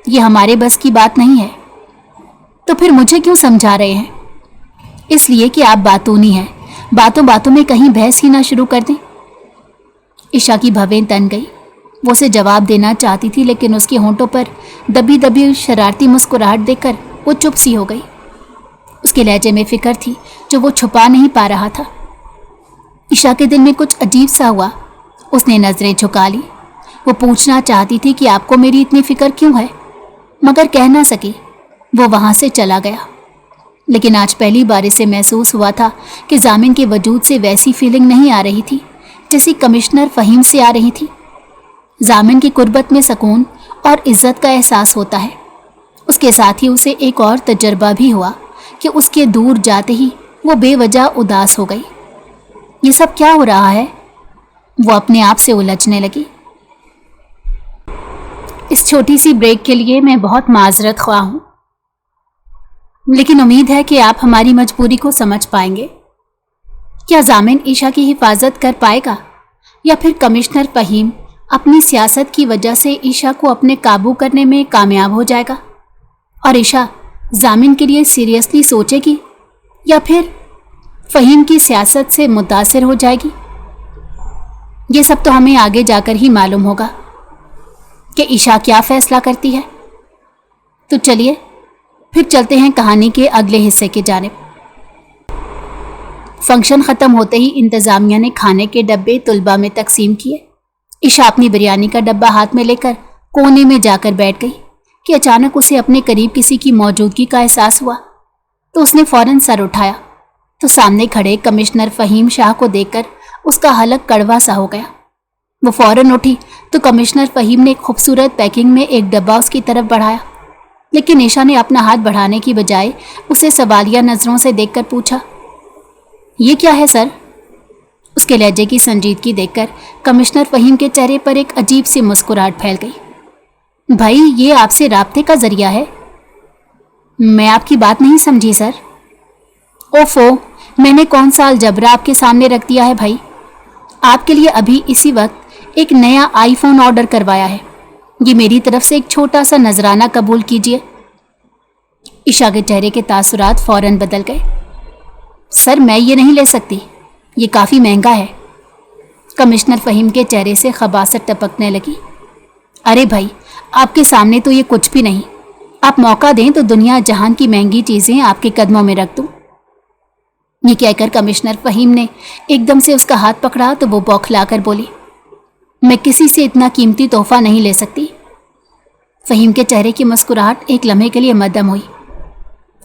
ये हमारे बस की बात नहीं है। तो फिर मुझे क्यों समझा रहे हैं? इसलिए कि आप बातूनी हैं, बातों बातों में कहीं बहस ही ना शुरू कर दें। ईशा की भवें तन गई। वो उसे जवाब देना चाहती थी, लेकिन उसके होंठों पर दबी दबी शरारती मुस्कुराहट देखकर वो चुप सी हो गई। उसके लहजे में फिक्र थी जो वो छुपा नहीं पा रहा था। ईशा के दिल में कुछ अजीब सा हुआ। उसने नजरें झुका ली। वो पूछना चाहती थी कि आपको मेरी इतनी फिक्र क्यों है, मगर कह ना सकी। वो वहां से चला गया। लेकिन आज पहली बार इसे महसूस हुआ था कि जामिन के वजूद से वैसी फीलिंग नहीं आ रही थी जैसी कमिश्नर फहीम से आ रही थी। जामिन की कुर्बत में सुकून और इज्जत का एहसास होता है। उसके साथ ही उसे एक और तजर्बा भी हुआ कि उसके दूर जाते ही वो बेवजह उदास हो गई। ये सब क्या हो रहा है? वो अपने आप से उलझने लगी। इस छोटी सी ब्रेक के लिए मैं बहुत माजरत ख्वाह हूं, लेकिन उम्मीद है कि आप हमारी मजबूरी को समझ पाएंगे। क्या जामिन ईशा की हिफाजत कर पाएगा, या फिर कमिश्नर फहीम अपनी सियासत की वजह से ईशा को अपने काबू करने में कामयाब हो जाएगा और ईशा जामिन के लिए सीरियसली सोचेगी, या फिर फहीम की सियासत से मुतासिर हो जाएगी? ये सब तो हमें आगे जाकर ही मालूम होगा कि ईशा क्या फैसला करती है। तो चलिए फिर चलते हैं कहानी के अगले हिस्से की जानिब। फंक्शन ख़त्म होते ही इंतज़ामिया ने खाने के डब्बे तुलबा में तकसीम किए। ईशा अपनी बिरयानी का डब्बा हाथ में लेकर कोने में जाकर बैठ गई कि अचानक उसे अपने करीब किसी की मौजूदगी का एहसास हुआ। तो उसने फ़ौरन सर उठाया तो सामने खड़े कमिश्नर फहीम शाह को देखकर उसका हलक कड़वा सा हो गया। वो फ़ौरन उठी तो कमिश्नर फहीम ने खूबसूरत पैकिंग में एक डब्बा उसकी तरफ बढ़ाया, लेकिन ईशा ने अपना हाथ बढ़ाने की बजाय उसे सवालिया नज़रों से देखकर पूछा, ये क्या है सर? उसके लहजे की संजीदगी देखकर कमिश्नर फहीम के चेहरे पर एक अजीब सी मुस्कुराहट फैल गई। भाई, ये आपसे राब्ते का जरिया है। मैं आपकी बात नहीं समझी सर। ओफो, मैंने कौन सा अलजबरा आपके सामने रख दिया है भाई? आपके लिए अभी इसी वक्त एक नया आईफोन ऑर्डर करवाया है। ये मेरी तरफ से एक छोटा सा नजराना कबूल कीजिए। ईशा के चेहरे के तासुरात फौरन बदल गए। सर, मैं ये नहीं ले सकती, ये काफ़ी महंगा है। कमिश्नर फहीम के चेहरे से खबासत टपकने लगी। अरे भाई, आपके सामने तो ये कुछ भी नहीं। आप मौका दें तो दुनिया जहान की महंगी चीज़ें आपके कदमों में रख दूं। ये कहकर कमिश्नर फहीम ने एकदम से उसका हाथ पकड़ा तो वो बौखलाकर बोली, मैं किसी से इतना कीमती तोहफा नहीं ले सकती। फहीम के चेहरे की मुस्कुराहट एक लम्हे के लिए मद्धम हुई।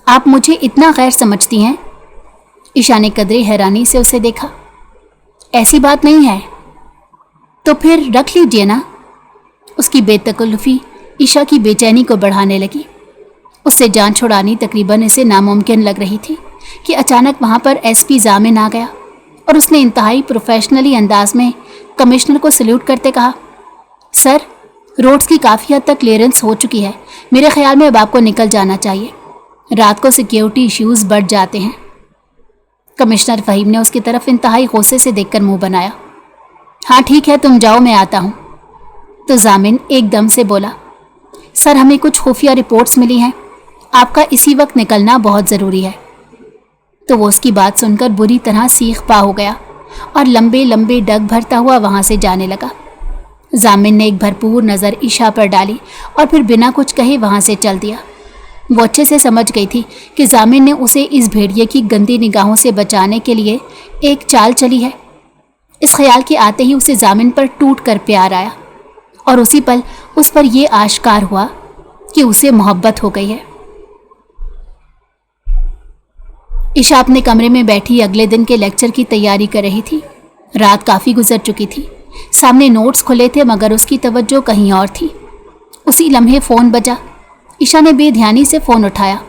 आप मुझे इतना गैर समझती हैं? ईशा ने कदरे हैरानी से उसे देखा। ऐसी बात नहीं है। तो फिर रख लीजिए ना। उसकी बेतकल्लुफ़ी ईशा की बेचैनी को बढ़ाने लगी। उससे जान छुड़ानी तकरीबन इसे नामुमकिन लग रही थी कि अचानक वहाँ पर एसपी जामिन आ गया और उसने इंतहाई प्रोफेशनली अंदाज में कमिश्नर को सल्यूट करते कहा, सर, रोड्स की काफ़ी हद तक क्लियरेंस हो चुकी है। मेरे ख्याल में अब आपको निकल जाना चाहिए। रात को सिक्योरिटी इश्यूज़ बढ़ जाते हैं। कमिश्नर फहीम ने उसकी तरफ इंतहाई गुस्से से देखकर मुंह बनाया। हाँ ठीक है, तुम जाओ, मैं आता हूँ। तो जामिन एकदम से बोला, सर, हमें कुछ खुफिया रिपोर्ट्स मिली हैं, आपका इसी वक्त निकलना बहुत ज़रूरी है। तो वो उसकी बात सुनकर बुरी तरह सीख पा हो गया और लंबे लंबे डग भरता हुआ वहाँ से जाने लगा। जामिन ने एक भरपूर नज़र ईशा पर डाली और फिर बिना कुछ कहे वहाँ से चल दिया। वो अच्छे से समझ गई थी कि जामिन ने उसे इस भेड़िए की गंदी निगाहों से बचाने के लिए एक चाल चली है। इस ख्याल के आते ही उसे जामिन पर टूट कर प्यार आया और उसी पल उस पर यह आश्कार हुआ कि उसे मोहब्बत हो गई है। ईशा अपने कमरे में बैठी अगले दिन के लेक्चर की तैयारी कर रही थी। रात काफ़ी गुजर चुकी थी। सामने नोट्स खुले थे मगर उसकी तवज्जो कहीं और थी। उसी लम्हे फ़ोन बजा। ईशा ने बेध्यानी से फ़ोन उठाया।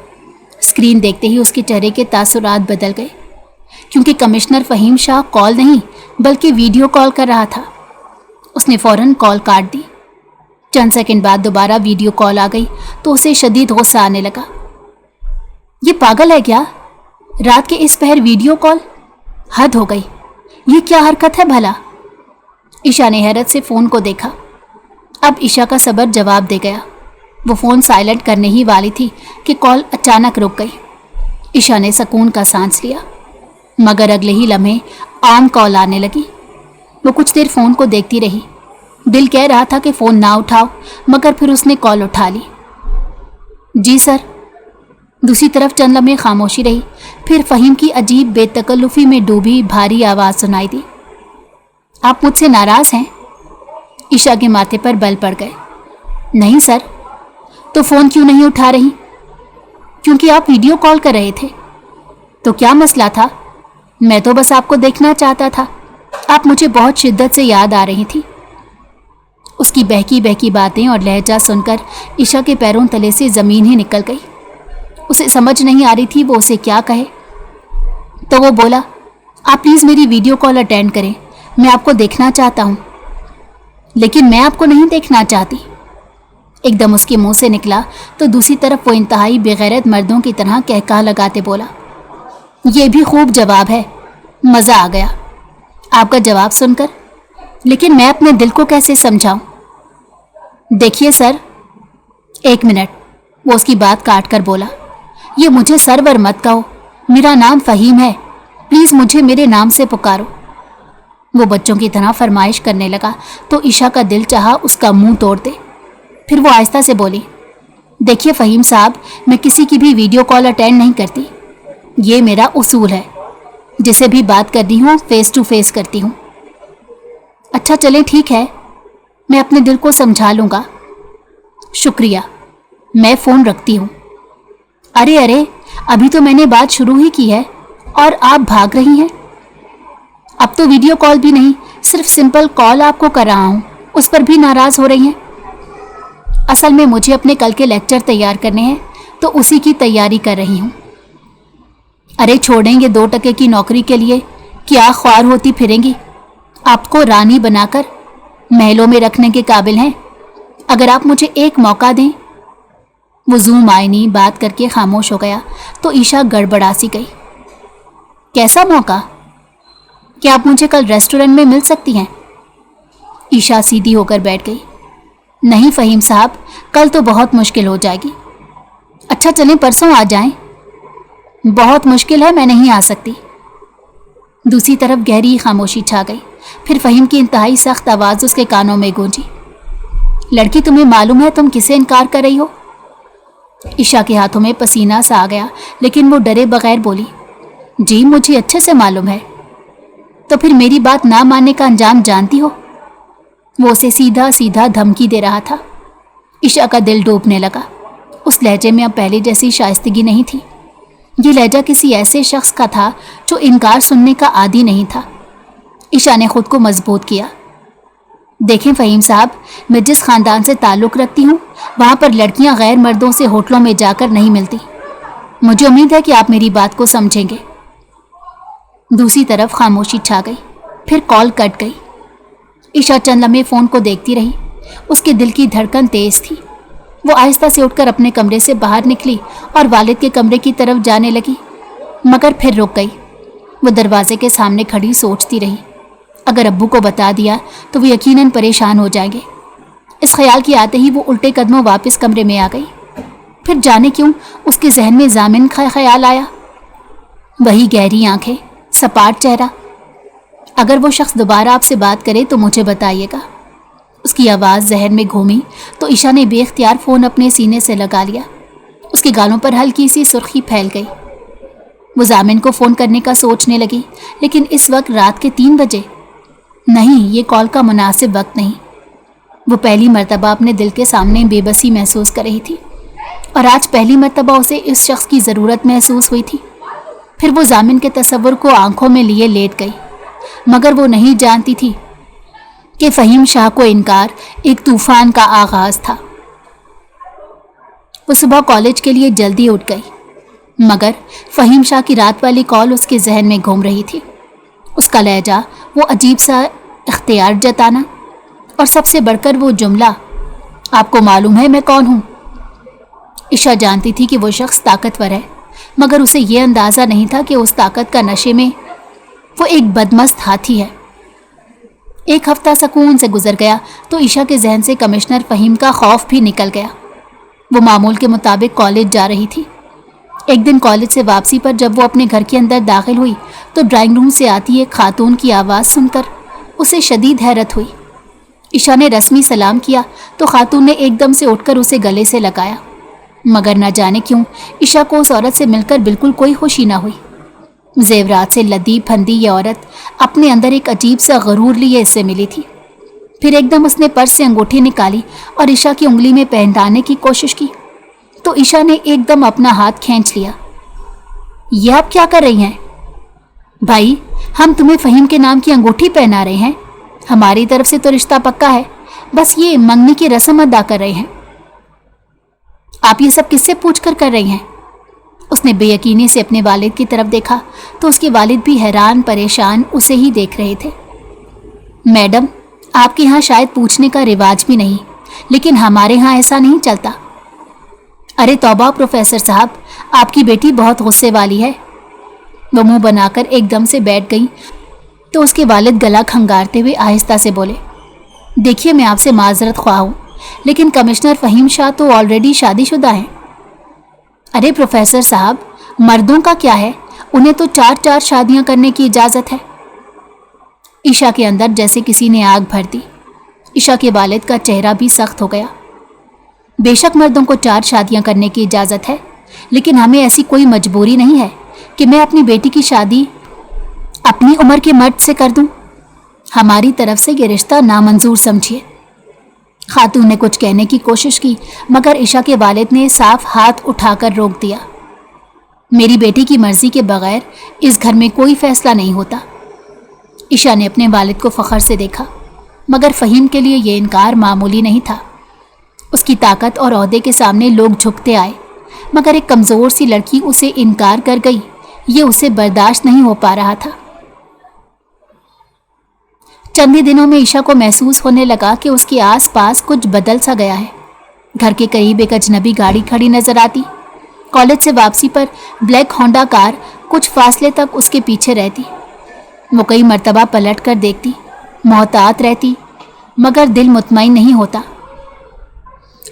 स्क्रीन देखते ही उसके चेहरे के तासुरात बदल गए, क्योंकि कमिश्नर फहीम शाह कॉल नहीं बल्कि वीडियो कॉल कर रहा था। उसने फ़ौरन कॉल काट दी। चंद सेकंड बाद दोबारा वीडियो कॉल आ गई तो उसे शदीद गुस्सा आने लगा। ये पागल है क्या? रात के इस पहर वीडियो कॉल? हद हो गई। ये क्या हरकत है भला? ईशा ने हैरत से फ़ोन को देखा। अब ईशा का सब्र जवाब दे गया। वो फ़ोन साइलेंट करने ही वाली थी कि कॉल अचानक रुक गई। ईशा ने सुकून का सांस लिया, मगर अगले ही लम्हे आम कॉल आने लगी। वो कुछ देर फ़ोन को देखती रही। दिल कह रहा था कि फ़ोन ना उठाओ, मगर फिर उसने कॉल उठा ली। जी सर। दूसरी तरफ चंद लम्हे खामोशी रही, फिर फ़हीम की अजीब बेतकल्लुफ़ी में डूबी भारी आवाज़ सुनाई दी। आप मुझसे नाराज़ हैं? ईशा के माथे पर बल पड़ गए। नहीं सर। तो फ़ोन क्यों नहीं उठा रही? क्योंकि आप वीडियो कॉल कर रहे थे। तो क्या मसला था? मैं तो बस आपको देखना चाहता था। आप मुझे बहुत शिद्दत से याद आ रही थी। उसकी बहकी बहकी बातें और लहजा सुनकर ईशा के पैरों तले से ज़मीन ही निकल गई। उसे समझ नहीं आ रही थी वो उसे क्या कहे। तो वो बोला, आप प्लीज़ मेरी वीडियो कॉल अटेंड करें, मैं आपको देखना चाहता हूँ। लेकिन मैं आपको नहीं देखना चाहती। एकदम उसके मुंह से निकला तो दूसरी तरफ वो इंतहाई बेगैरत मर्दों की तरह कहका लगाते बोला, ये भी खूब जवाब है, मज़ा आ गया आपका जवाब सुनकर, लेकिन मैं अपने दिल को कैसे समझाऊं? देखिए सर। एक मिनट, वो उसकी बात काट कर बोला, ये मुझे सरवर मत कहो, मेरा नाम फ़हीम है, प्लीज़ मुझे मेरे नाम से पुकारो। वो बच्चों की तरह फरमाइश करने लगा तो ईशा का दिल चाहा उसका मुंह तोड़ दे। फिर वो आहिस्ता से बोली, देखिए फ़हीम साहब, मैं किसी की भी वीडियो कॉल अटेंड नहीं करती। ये मेरा उसूल है, जिसे भी बात करनी हो फेस टू फेस करती हूँ। अच्छा चलें ठीक है, मैं अपने दिल को समझा लूँगा। शुक्रिया, मैं फ़ोन रखती हूँ। अरे अरे, अभी तो मैंने बात शुरू ही की है और आप भाग रही हैं। अब तो वीडियो कॉल भी नहीं, सिर्फ सिंपल कॉल आपको कर रहा हूँ, उस पर भी नाराज़ हो रही हैं। असल में मुझे अपने कल के लेक्चर तैयार करने हैं, तो उसी की तैयारी कर रही हूँ। अरे छोड़ेंगे 2 टके की नौकरी के लिए क्या ख्वार होती फिरेंगी? आपको रानी बनाकर महलों में रखने के काबिल हैं, अगर आप मुझे एक मौका दें। वो जूम आईनी बात करके खामोश हो गया तो ईशा गड़बड़ा सी गई। कैसा मौका? क्या आप मुझे कल रेस्टोरेंट में मिल सकती हैं? ईशा सीधी होकर बैठ गई। नहीं फ़हीम साहब, कल तो बहुत मुश्किल हो जाएगी। अच्छा चलें परसों आ जाएं। बहुत मुश्किल है, मैं नहीं आ सकती। दूसरी तरफ गहरी खामोशी छा गई। फिर फ़हीम की इंतहाई सख्त आवाज़ उसके कानों में गूंजी, लड़की तुम्हें मालूम है तुम किसे इनकार कर रही हो? ईशा के हाथों में पसीना सा आ गया, लेकिन वो डरे बगैर बोली, जी मुझे अच्छे से मालूम है। तो फिर मेरी बात ना मानने का अंजाम जानती हो? वो उसे सीधा सीधा धमकी दे रहा था। ईशा का दिल डूबने लगा। उस लहजे में अब पहले जैसी शाइस्तगी नहीं थी। ये लहजा किसी ऐसे शख्स का था जो इनकार सुनने का आदी नहीं था। ईशा ने खुद को मजबूत किया। देखें फ़हीम साहब, मैं जिस ख़ानदान से ताल्लुक़ रखती हूँ वहाँ पर लड़कियाँ गैर मर्दों से होटलों में जाकर नहीं मिलती। मुझे उम्मीद है कि आप मेरी बात को समझेंगे। दूसरी तरफ खामोशी छा गई। फिर कॉल कट गई। ईशा चंद लम्हे फ़ोन को देखती रही। उसके दिल की धड़कन तेज़ थी। वो आहिस्ता से उठकर अपने कमरे से बाहर निकली और वालिद के कमरे की तरफ जाने लगी, मगर फिर रुक गई। वो दरवाजे के सामने खड़ी सोचती रही, अगर अब्बू को बता दिया तो वो यकीनन परेशान हो जाएंगे। इस ख्याल की आते ही वो उल्टे कदमों वापस कमरे में आ गई। फिर जाने क्यों उसके जहन में जामिन का ख्याल आया। वही गहरी आंखें, सपाट चेहरा। अगर वो शख्स दोबारा आपसे बात करे तो मुझे बताइएगा। उसकी आवाज़ जहन में घूमी तो ईशा ने बेख्तियार फ़ोन अपने सीने से लगा लिया। उसके गालों पर हल्की सी सुर्खी फैल गई। वो जामिन को फ़ोन करने का सोचने लगी, लेकिन इस वक्त रात के 3 बजे नहीं, ये कॉल का मुनासिब वक्त नहीं। वो पहली मर्तबा अपने दिल के सामने बेबसी महसूस कर रही थी और आज पहली मर्तबा उसे इस शख्स की ज़रूरत महसूस हुई थी। फिर वो जामिन के तस्वुर को आंखों में लिए लेट गई, मगर वो नहीं जानती थी कि फ़हीम शाह को इनकार एक तूफ़ान का आगाज़ था। वो सुबह कॉलेज के लिए जल्दी उठ गई, मगर फ़हीम शाह की रात वाली कॉल उसके जहन में घूम रही थी। उसका लहजा, वो अजीब सा इख्तियार जताना और सबसे बढ़कर वो जुमला, आपको मालूम है मैं कौन हूँ। ईशा जानती थी कि वो शख्स ताकतवर है, मगर उसे ये अंदाज़ा नहीं था कि उस ताकत का नशे में वो एक बदमस्त हाथी है। एक हफ्ता सुकून से गुजर गया तो ईशा के जहन से कमिश्नर फ़हीम का खौफ भी निकल गया। वो मामूल के मुताबिक कॉलेज जा रही थी। एक दिन कॉलेज से वापसी पर जब वो अपने घर के अंदर दाखिल हुई तो ड्राइंग रूम से आती एक खातून की आवाज़ सुनकर उसे शदीद हैरत हुई। ईशा ने रस्मी सलाम किया तो खातून ने एकदम से उठकर उसे गले से लगाया, मगर न जाने क्यों ईशा को उस औरत से मिलकर बिल्कुल कोई खुशी न हुई। जेवरात से लदी फंदी ये औरत अपने अंदर एक अजीब सा गरूर लिए इससे मिली थी। फिर एकदम उसने पर्स से अंगूठी निकाली और ईशा की उंगली में पहनाने की कोशिश की तो ईशा ने एकदम अपना हाथ खींच लिया। ये आप क्या कर रही हैं? भाई, हम तुम्हें फहीम के नाम की अंगूठी पहना रहे हैं। हमारी तरफ से तो रिश्ता पक्का है, बस ये मंगनी की रस्म अदा कर रहे हैं। आप ये सब किससे पूछकर कर रही हैं? उसने बेयकीनी से अपने वालिद की तरफ देखा तो उसके वालिद भी हैरान परेशान उसे ही देख रहे थे। मैडम, आपके यहाँ शायद पूछने का रिवाज भी नहीं, लेकिन हमारे यहाँ ऐसा नहीं चलता। अरे तौबा प्रोफेसर साहब, आपकी बेटी बहुत गुस्से वाली है। वो मुंह बनाकर एकदम से बैठ गई तो उसके वालिद गला खंगारते हुए आहिस्ता से बोले, देखिए मैं आपसे माजरत ख्वाह हूँ, लेकिन कमिश्नर फहीम शाह तो ऑलरेडी शादीशुदा हैं। अरे प्रोफेसर साहब, मर्दों का क्या है, उन्हें तो 4-4 शादियां करने की इजाज़त है। ईशा के अंदर जैसे किसी ने आग भर दी। ईशा के वालिद का चेहरा भी सख्त हो गया। बेशक मर्दों को 4 शादियां करने की इजाज़त है, लेकिन हमें ऐसी कोई मजबूरी नहीं है कि मैं अपनी बेटी की शादी अपनी उम्र के मर्द से कर दूं। हमारी तरफ से ये रिश्ता नामंजूर समझिए। खातून ने कुछ कहने की कोशिश की, मगर ईशा के वालिद ने साफ हाथ उठाकर रोक दिया। मेरी बेटी की मर्जी के बगैर इस घर में कोई फैसला नहीं होता। ईशा ने अपने वालिद को फख्र से देखा, मगर फहीम के लिए यह इनकार मामूली नहीं था। उसकी ताकत और ओहदे के सामने लोग झुकते आए, मगर एक कमज़ोर सी लड़की उसे इनकार कर गई, ये उसे बर्दाश्त नहीं हो पा रहा था। चंद ही दिनों में ईशा को महसूस होने लगा कि उसके आसपास कुछ बदल सा गया है। घर के करीब एक अजनबी गाड़ी खड़ी नजर आती। कॉलेज से वापसी पर ब्लैक होंडा कार कुछ फासले तक उसके पीछे रहती। वो कई मर्तबा पलट कर देखती, मोहतात रहती, मगर दिल मुतमईन नहीं होता।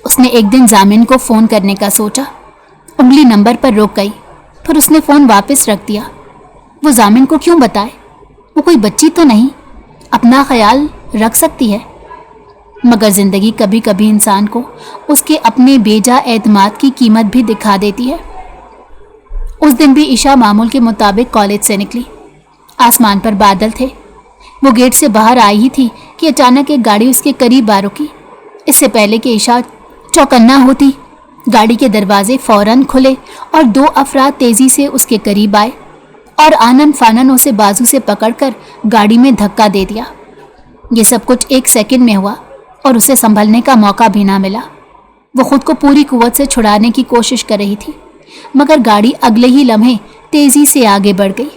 उसने एक दिन जामिन को फ़ोन करने का सोचा। उंगली नंबर पर रुक गई, फिर उसने फ़ोन वापस रख दिया। वो जामिन को क्यों बताए? वो कोई बच्ची तो नहीं, अपना ख्याल रख सकती है। मगर ज़िंदगी कभी कभी इंसान को उसके अपने बेजा एतमाद की कीमत भी दिखा देती है। उस दिन भी ईशा मामूल के मुताबिक कॉलेज से निकली। आसमान पर बादल थे। वो गेट से बाहर आई ही थी कि अचानक एक गाड़ी उसके करीब आ रुकी। इससे पहले कि ईशा चौकन्ना होती, गाड़ी के दरवाजे फौरन खुले और 2 अफराद तेजी से उसके करीब आए और आनन फानन उसे बाजू से पकड़कर गाड़ी में धक्का दे दिया। ये सब कुछ 1 सेकंड में हुआ और उसे संभलने का मौका भी ना मिला। वो खुद को पूरी कुव्वत से छुड़ाने की कोशिश कर रही थी, मगर गाड़ी अगले ही लम्हे तेजी से आगे बढ़ गई।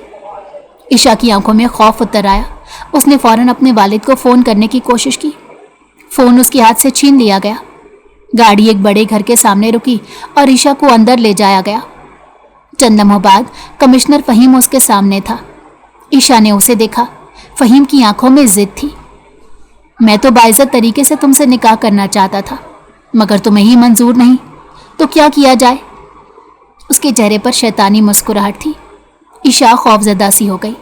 ईशा की आंखों में खौफ उतर आया। उसने फौरन अपने वालिद को फ़ोन करने की कोशिश की। फ़ोन उसके हाथ से छीन लिया गया। गाड़ी एक बड़े घर के सामने रुकी और ईशा को अंदर ले जाया गया। चंद लम्हों बाद कमिश्नर फहीम उसके सामने था। ईशा ने उसे देखा। फहीम की आंखों में जिद थी। मैं तो बाइज्जत तरीके से तुमसे निकाह करना चाहता था, मगर तुम्हें ही मंजूर नहीं, तो क्या किया जाए? उसके चेहरे पर शैतानी मुस्कुराहट थी। ईशा खौफजदा सी हो गई।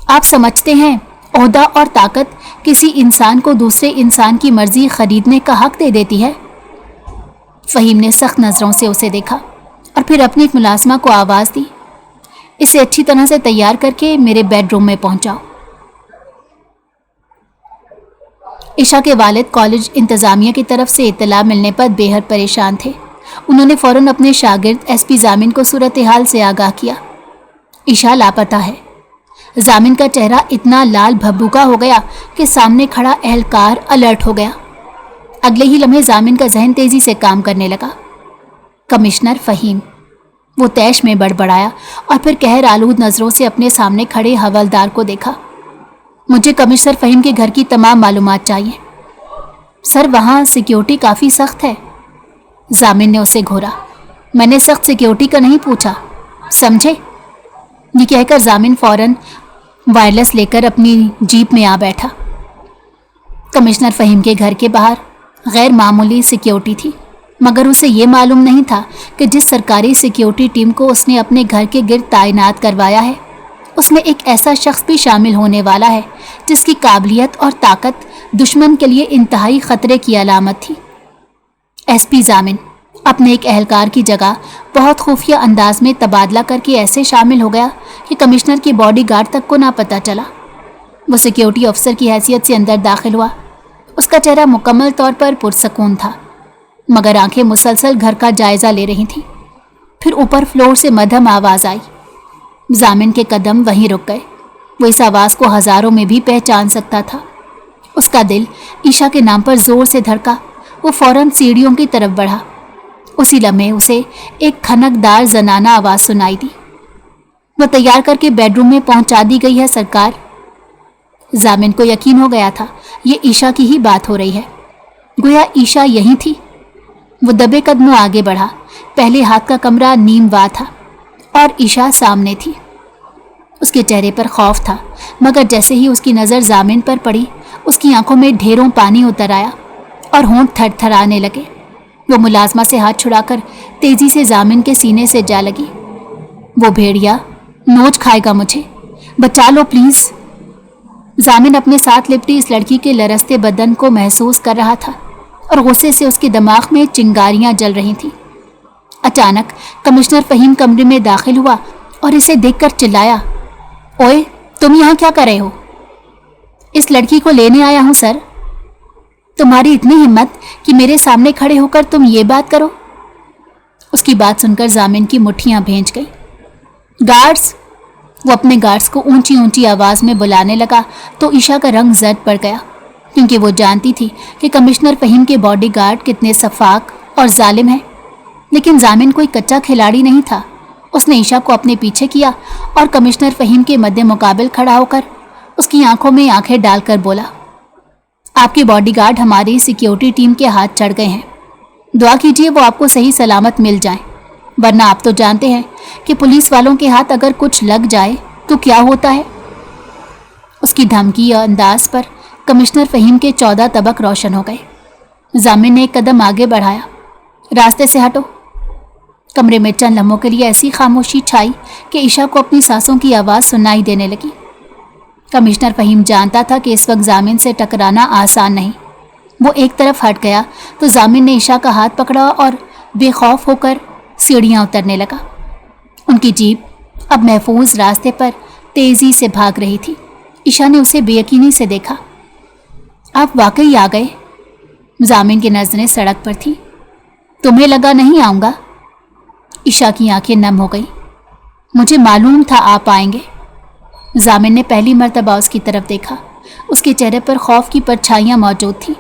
आप समझते हैं ओहदा और ताकत किसी इंसान को दूसरे इंसान की मर्जी खरीदने का हक दे देती है? फहीम ने सख्त नज़रों से उसे देखा और फिर अपनी एक मुलाजमा को आवाज़ दी, इसे अच्छी तरह से तैयार करके मेरे बेडरूम में पहुंचाओ। ईशा के वालिद कॉलेज इंतज़ामिया की तरफ से इत्तला मिलने पर बेहद परेशान थे। उन्होंने फ़ौरन अपने शागिर्द एसपी जामिन को सूरत हाल से आगाह किया। ईशा लापता है। जामिन का चेहरा इतना लाल भभूका हो गया कि सामने खड़ा एहलकार अलर्ट हो गया। अगले ही लम्हे जामिन का जहन तेजी से काम करने लगा। कमिश्नर फहीम, वो तैश में बड़बड़ाया और फिर कहर आलूद नज़रों से अपने सामने खड़े हवलदार को देखा। मुझे कमिश्नर फहीम के घर की तमाम मालूमात चाहिए। सर, वहाँ सिक्योरिटी काफ़ी सख्त है। जामिन ने उसे घूरा। मैंने सख्त सिक्योरिटी का नहीं पूछा, समझे? ये कहकर जामिन फौरन वायरलेस लेकर अपनी जीप में आ बैठा। कमिश्नर फहीम के घर के बाहर गैर मामूली सिक्योरिटी थी, मगर उसे ये मालूम नहीं था कि जिस सरकारी सिक्योरिटी टीम को उसने अपने घर के गिर्द तैनात करवाया है, اس میں ایک ایسا شخص بھی شامل ہونے والا ہے جس کی قابلیت اور طاقت دشمن کے لیے انتہائی خطرے کی علامت تھی۔ ایس پی ضامن اپنے ایک اہلکار کی جگہ بہت خفیہ انداز میں تبادلہ کر کے ایسے شامل ہو گیا کہ کمشنر کی باڈی گارڈ تک کو نہ پتہ چلا۔ وہ سیکیورٹی افسر کی حیثیت سے اندر داخل ہوا۔ اس کا چہرہ مکمل طور پر پرسکون تھا، مگر آنکھیں مسلسل گھر کا جائزہ لے رہی تھیں۔ پھر اوپر فلور سے مدھم آواز آئی۔ ضامن کے قدم وہیں رک گئے۔ وہ اس آواز کو ہزاروں میں بھی پہچان سکتا تھا۔ اس کا دل عشا کے نام پر زور سے دھڑکا۔ وہ فوراً سیڑھیوں کی طرف بڑھا۔ اسی لمحے اسے ایک کھنک دار زنانہ آواز سنائی دی۔ وہ تیار کر کے بیڈ روم میں پہنچا دی گئی ہے سرکار۔ ضامن کو یقین ہو گیا تھا یہ عشا کی ہی بات ہو رہی ہے، گویا عشا یہی تھی۔ وہ دبے قدموں آگے بڑھا۔ پہلے ہاتھ کا کمرہ نیم وا تھا اور عشا سامنے تھی۔ اس کے چہرے پر خوف تھا، مگر جیسے ہی اس کی نظر ضامن پر پڑی اس کی آنکھوں میں ڈھیروں پانی اتر آیا اور ہونٹ تھر تھرانے لگے۔ وہ ملازمہ سے ہاتھ چھڑا کر تیزی سے ضامن کے سینے سے جا لگی۔ وہ بھیڑیا نوچ کھائے گا مجھے، بچا لو پلیز۔ ضامن اپنے ساتھ لپٹی اس لڑکی کے لرزتے بدن کو محسوس کر رہا تھا اور غصے سے اس کے دماغ میں چنگاریاں جل رہی تھیں۔ اچانک کمشنر فہیم کمرے میں داخل ہوا اور اسے دیکھ کر چلایا، اوئے تم یہاں کیا کر رہے ہو؟ اس لڑکی کو لینے آیا ہوں سر۔ تمہاری اتنی ہمت کہ میرے سامنے کھڑے ہو کر تم یہ بات کرو؟ اس کی بات سن کر ضامن کی مٹھیاں بھینچ گئی۔ گارڈز! وہ اپنے گارڈز کو اونچی اونچی آواز میں بلانے لگا تو عشا کا رنگ زرد پڑ گیا، کیونکہ وہ جانتی تھی کہ کمشنر فہیم کے باڈی گارڈ کتنے شفاق اور ظالم ہیں۔ لیکن ضامن کوئی کچا کھلاڑی نہیں تھا۔ اس نے عشا کو اپنے پیچھے کیا اور کمشنر فہیم کے مد مقابل کھڑا ہو کر اس کی آنکھوں میں آنکھیں ڈال کر بولا، آپ کے باڈی گارڈ ہماری سیکیورٹی ٹیم کے ہاتھ چڑھ گئے ہیں، دعا کیجیے وہ آپ کو صحیح سلامت مل جائیں، ورنہ آپ تو جانتے ہیں کہ پولیس والوں کے ہاتھ اگر کچھ لگ جائے تو کیا ہوتا ہے۔ اس کی دھمکی اور انداز پر کمشنر فہیم کے 14 طبق روشن ہو گئے۔ ضامن نے ایک قدم آگے بڑھایا، راستے سے ہٹو۔ کمرے میں چند لمحوں کے لیے ایسی خاموشی چھائی کہ عشا کو اپنی سانسوں کی آواز سنائی دینے لگی۔ کمشنر فہیم جانتا تھا کہ اس وقت ضامن سے ٹکرانا آسان نہیں۔ وہ ایک طرف ہٹ گیا تو ضامن نے عشا کا ہاتھ پکڑا اور بے خوف ہو کر سیڑھیاں اترنے لگا۔ ان کی جیپ اب محفوظ راستے پر تیزی سے بھاگ رہی تھی۔ عشا نے اسے بے یقینی سے دیکھا۔ آپ واقعی آ گئے؟ ضامن کی نظریں سڑک پر تھی۔ تمہیں لگا نہیں آؤں گا؟ عشا کی آنکھیں نم ہو گئی۔ مجھے معلوم تھا آپ آئیں گے۔ ضامن نے پہلی مرتبہ اس کی طرف دیکھا۔ اس کے چہرے پر خوف کی پرچھائیاں موجود تھیں۔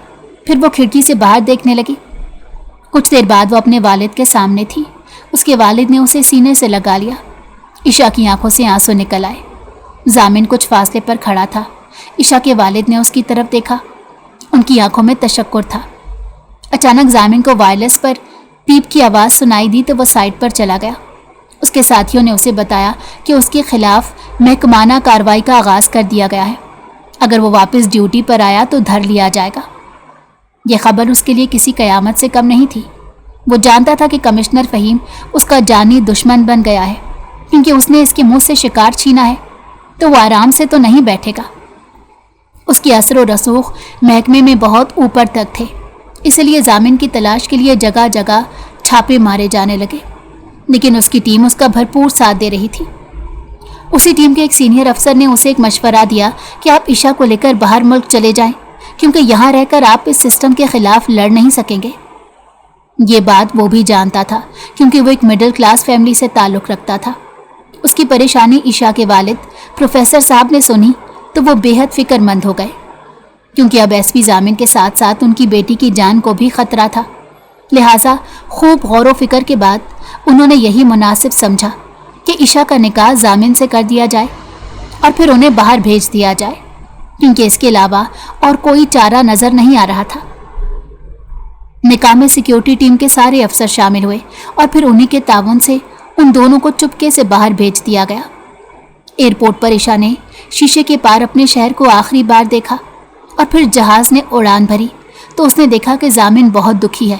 پھر وہ کھڑکی سے باہر دیکھنے لگی۔ کچھ دیر بعد وہ اپنے والد کے سامنے تھی۔ اس کے والد نے اسے سینے سے لگا لیا۔ عشا کی آنکھوں سے آنسو نکل آئے۔ ضامن کچھ فاصلے پر کھڑا تھا۔ عشا کے والد نے اس کی طرف دیکھا۔ ان کی آنکھوں میں تشکر تھا۔ اچانک ضامن کو وائرلیس پر پیپ کی آواز سنائی دی تو وہ سائڈ پر چلا گیا۔ اس کے ساتھیوں نے اسے بتایا کہ اس کے خلاف محکمانہ کارروائی کا آغاز کر دیا گیا ہے۔ اگر وہ واپس ڈیوٹی پر آیا تو دھر لیا جائے گا۔ یہ خبر اس کے لیے کسی قیامت سے کم نہیں تھی۔ وہ جانتا تھا کہ کمشنر فہیم اس کا جانی دشمن بن گیا ہے، کیونکہ اس نے اس کے منہ سے شکار چھینا ہے تو وہ آرام سے تو نہیں بیٹھے گا۔ اس کی اثر و رسوخ محکمے میں بہت اوپر تک تھے، اس لیے ضامن کی تلاش کے لیے جگہ جگہ چھاپے مارے جانے لگے، لیکن اس کی ٹیم اس کا بھرپور ساتھ دے رہی تھی۔ اسی ٹیم کے ایک سینئر افسر نے اسے ایک مشورہ دیا کہ آپ عشا کو لے کر باہر ملک چلے جائیں، کیونکہ یہاں رہ کر آپ اس سسٹم کے خلاف لڑ نہیں سکیں گے۔ یہ بات وہ بھی جانتا تھا، کیونکہ وہ ایک مڈل کلاس فیملی سے تعلق رکھتا تھا۔ اس کی پریشانی عشا کے والد پروفیسر صاحب نے سنی تو وہ بے حد فکر مند ہو گئے، کیونکہ اب ایس پی ضامن کے ساتھ ساتھ ان کی بیٹی کی جان کو بھی خطرہ تھا۔ لہٰذا خوب غور و فکر کے بعد انہوں نے یہی مناسب سمجھا کہ عشا کا نکاح ضامن سے کر دیا جائے اور پھر انہیں باہر بھیج دیا جائے، کیونکہ اس کے علاوہ اور کوئی چارہ نظر نہیں آ رہا تھا۔ نکاح میں سیکیورٹی ٹیم کے سارے افسر شامل ہوئے اور پھر انہی کے تعاون سے ان دونوں کو چپکے سے باہر بھیج دیا گیا۔ ایئرپورٹ پر عشا نے شیشے کے پار اپنے شہر کو آخری بار دیکھا اور پھر جہاز نے اڑان بھری تو اس نے دیکھا کہ ضامن بہت دکھی ہے۔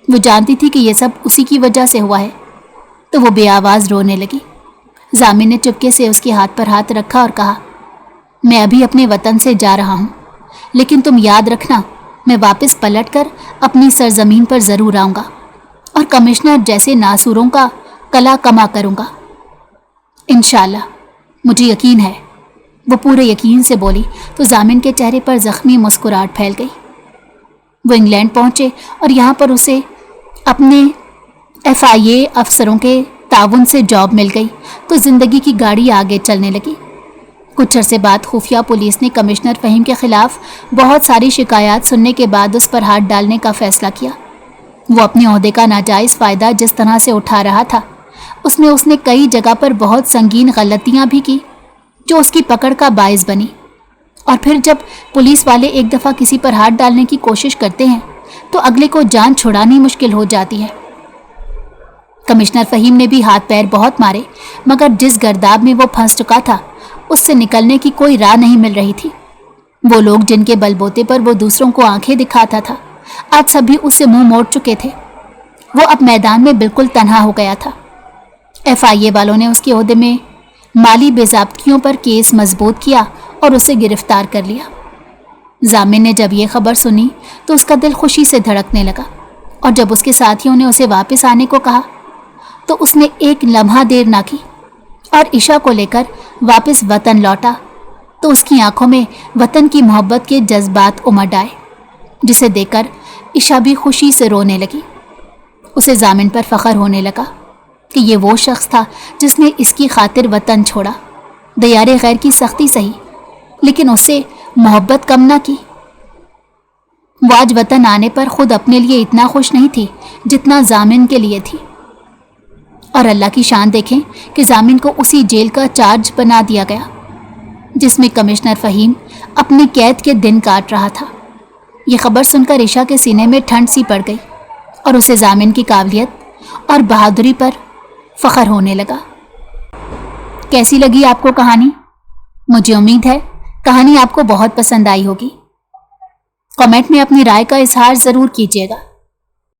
وہ جانتی تھی کہ یہ سب اسی کی وجہ سے ہوا ہے، تو وہ بے آواز رونے لگی۔ ضامن نے چپکے سے اس کے ہاتھ پر ہاتھ رکھا اور کہا، میں ابھی اپنے وطن سے جا رہا ہوں، لیکن تم یاد رکھنا میں واپس پلٹ کر اپنی سرزمین پر ضرور آؤں گا اور کمشنر جیسے ناسوروں کا کلا کما کروں گا۔ انشاءاللہ، مجھے یقین ہے، وہ پورے یقین سے بولی تو ضامن کے چہرے پر زخمی مسکراہٹ پھیل گئی۔ وہ انگلینڈ پہنچے اور یہاں پر اسے اپنے FIA افسروں کے تعاون سے جاب مل گئی تو زندگی کی گاڑی آگے چلنے لگی۔ کچھ عرصے بعد خفیہ پولیس نے کمشنر فہیم کے خلاف بہت ساری شکایات سننے کے بعد اس پر ہاتھ ڈالنے کا فیصلہ کیا۔ وہ اپنے عہدے کا ناجائز فائدہ جس طرح سے اٹھا رہا تھا، اس نے کئی جگہ پر بہت سنگین غلطیاں بھی کی جو اس کی پکڑ کا باعث بنی، اور پھر جب پولیس والے ایک دفعہ کسی پر ہاتھ ڈالنے کی کوشش کرتے ہیں تو اگلے کو جان چھڑانی مشکل ہو جاتی ہے۔ کمشنر فہیم نے بھی ہاتھ پیر بہت مارے، مگر جس گرداب میں وہ پھنس چکا تھا اس سے نکلنے کی کوئی راہ نہیں مل رہی تھی۔ وہ لوگ جن کے بل بوتے پر وہ دوسروں کو آنکھیں دکھاتا تھا آج سب بھی اس سے منہ موڑ چکے تھے۔ وہ اب میدان میں بالکل تنہا ہو گیا تھا۔ FIA والوں نے اس کے عہدے میں مالی بے ضابطگیوں پر کیس مضبوط کیا اور اسے گرفتار کر لیا۔ ضامن نے جب یہ خبر سنی تو اس کا دل خوشی سے دھڑکنے لگا، اور جب اس کے ساتھیوں نے اسے واپس آنے کو کہا تو اس نے ایک لمحہ دیر نہ کی اور عشا کو لے کر واپس وطن لوٹا تو اس کی آنکھوں میں وطن کی محبت کے جذبات امڈ آئے، جسے دیکھ کر عشا بھی خوشی سے رونے لگی۔ اسے ضامن پر فخر ہونے لگا کہ یہ وہ شخص تھا جس نے اس کی خاطر وطن چھوڑا، دیار غیر کی سختی سہی، لیکن اس سے محبت کم نہ کی۔ وہ آج وطن آنے پر خود اپنے لیے اتنا خوش نہیں تھی جتنا ضامن کے لیے تھی، اور اللہ کی شان دیکھیں کہ ضامن کو اسی جیل کا چارج بنا دیا گیا جس میں کمشنر فہیم اپنی قید کے دن کاٹ رہا تھا۔ یہ خبر سن کر عشا کے سینے میں ٹھنڈ سی پڑ گئی اور اسے ضامن کی قابلیت اور بہادری پر فخر ہونے لگا۔ کیسی لگی آپ کو کہانی؟ مجھے امید ہے کہانی آپ کو بہت پسند آئی ہوگی۔ کمنٹ میں اپنی رائے کا اظہار ضرور کیجیے گا۔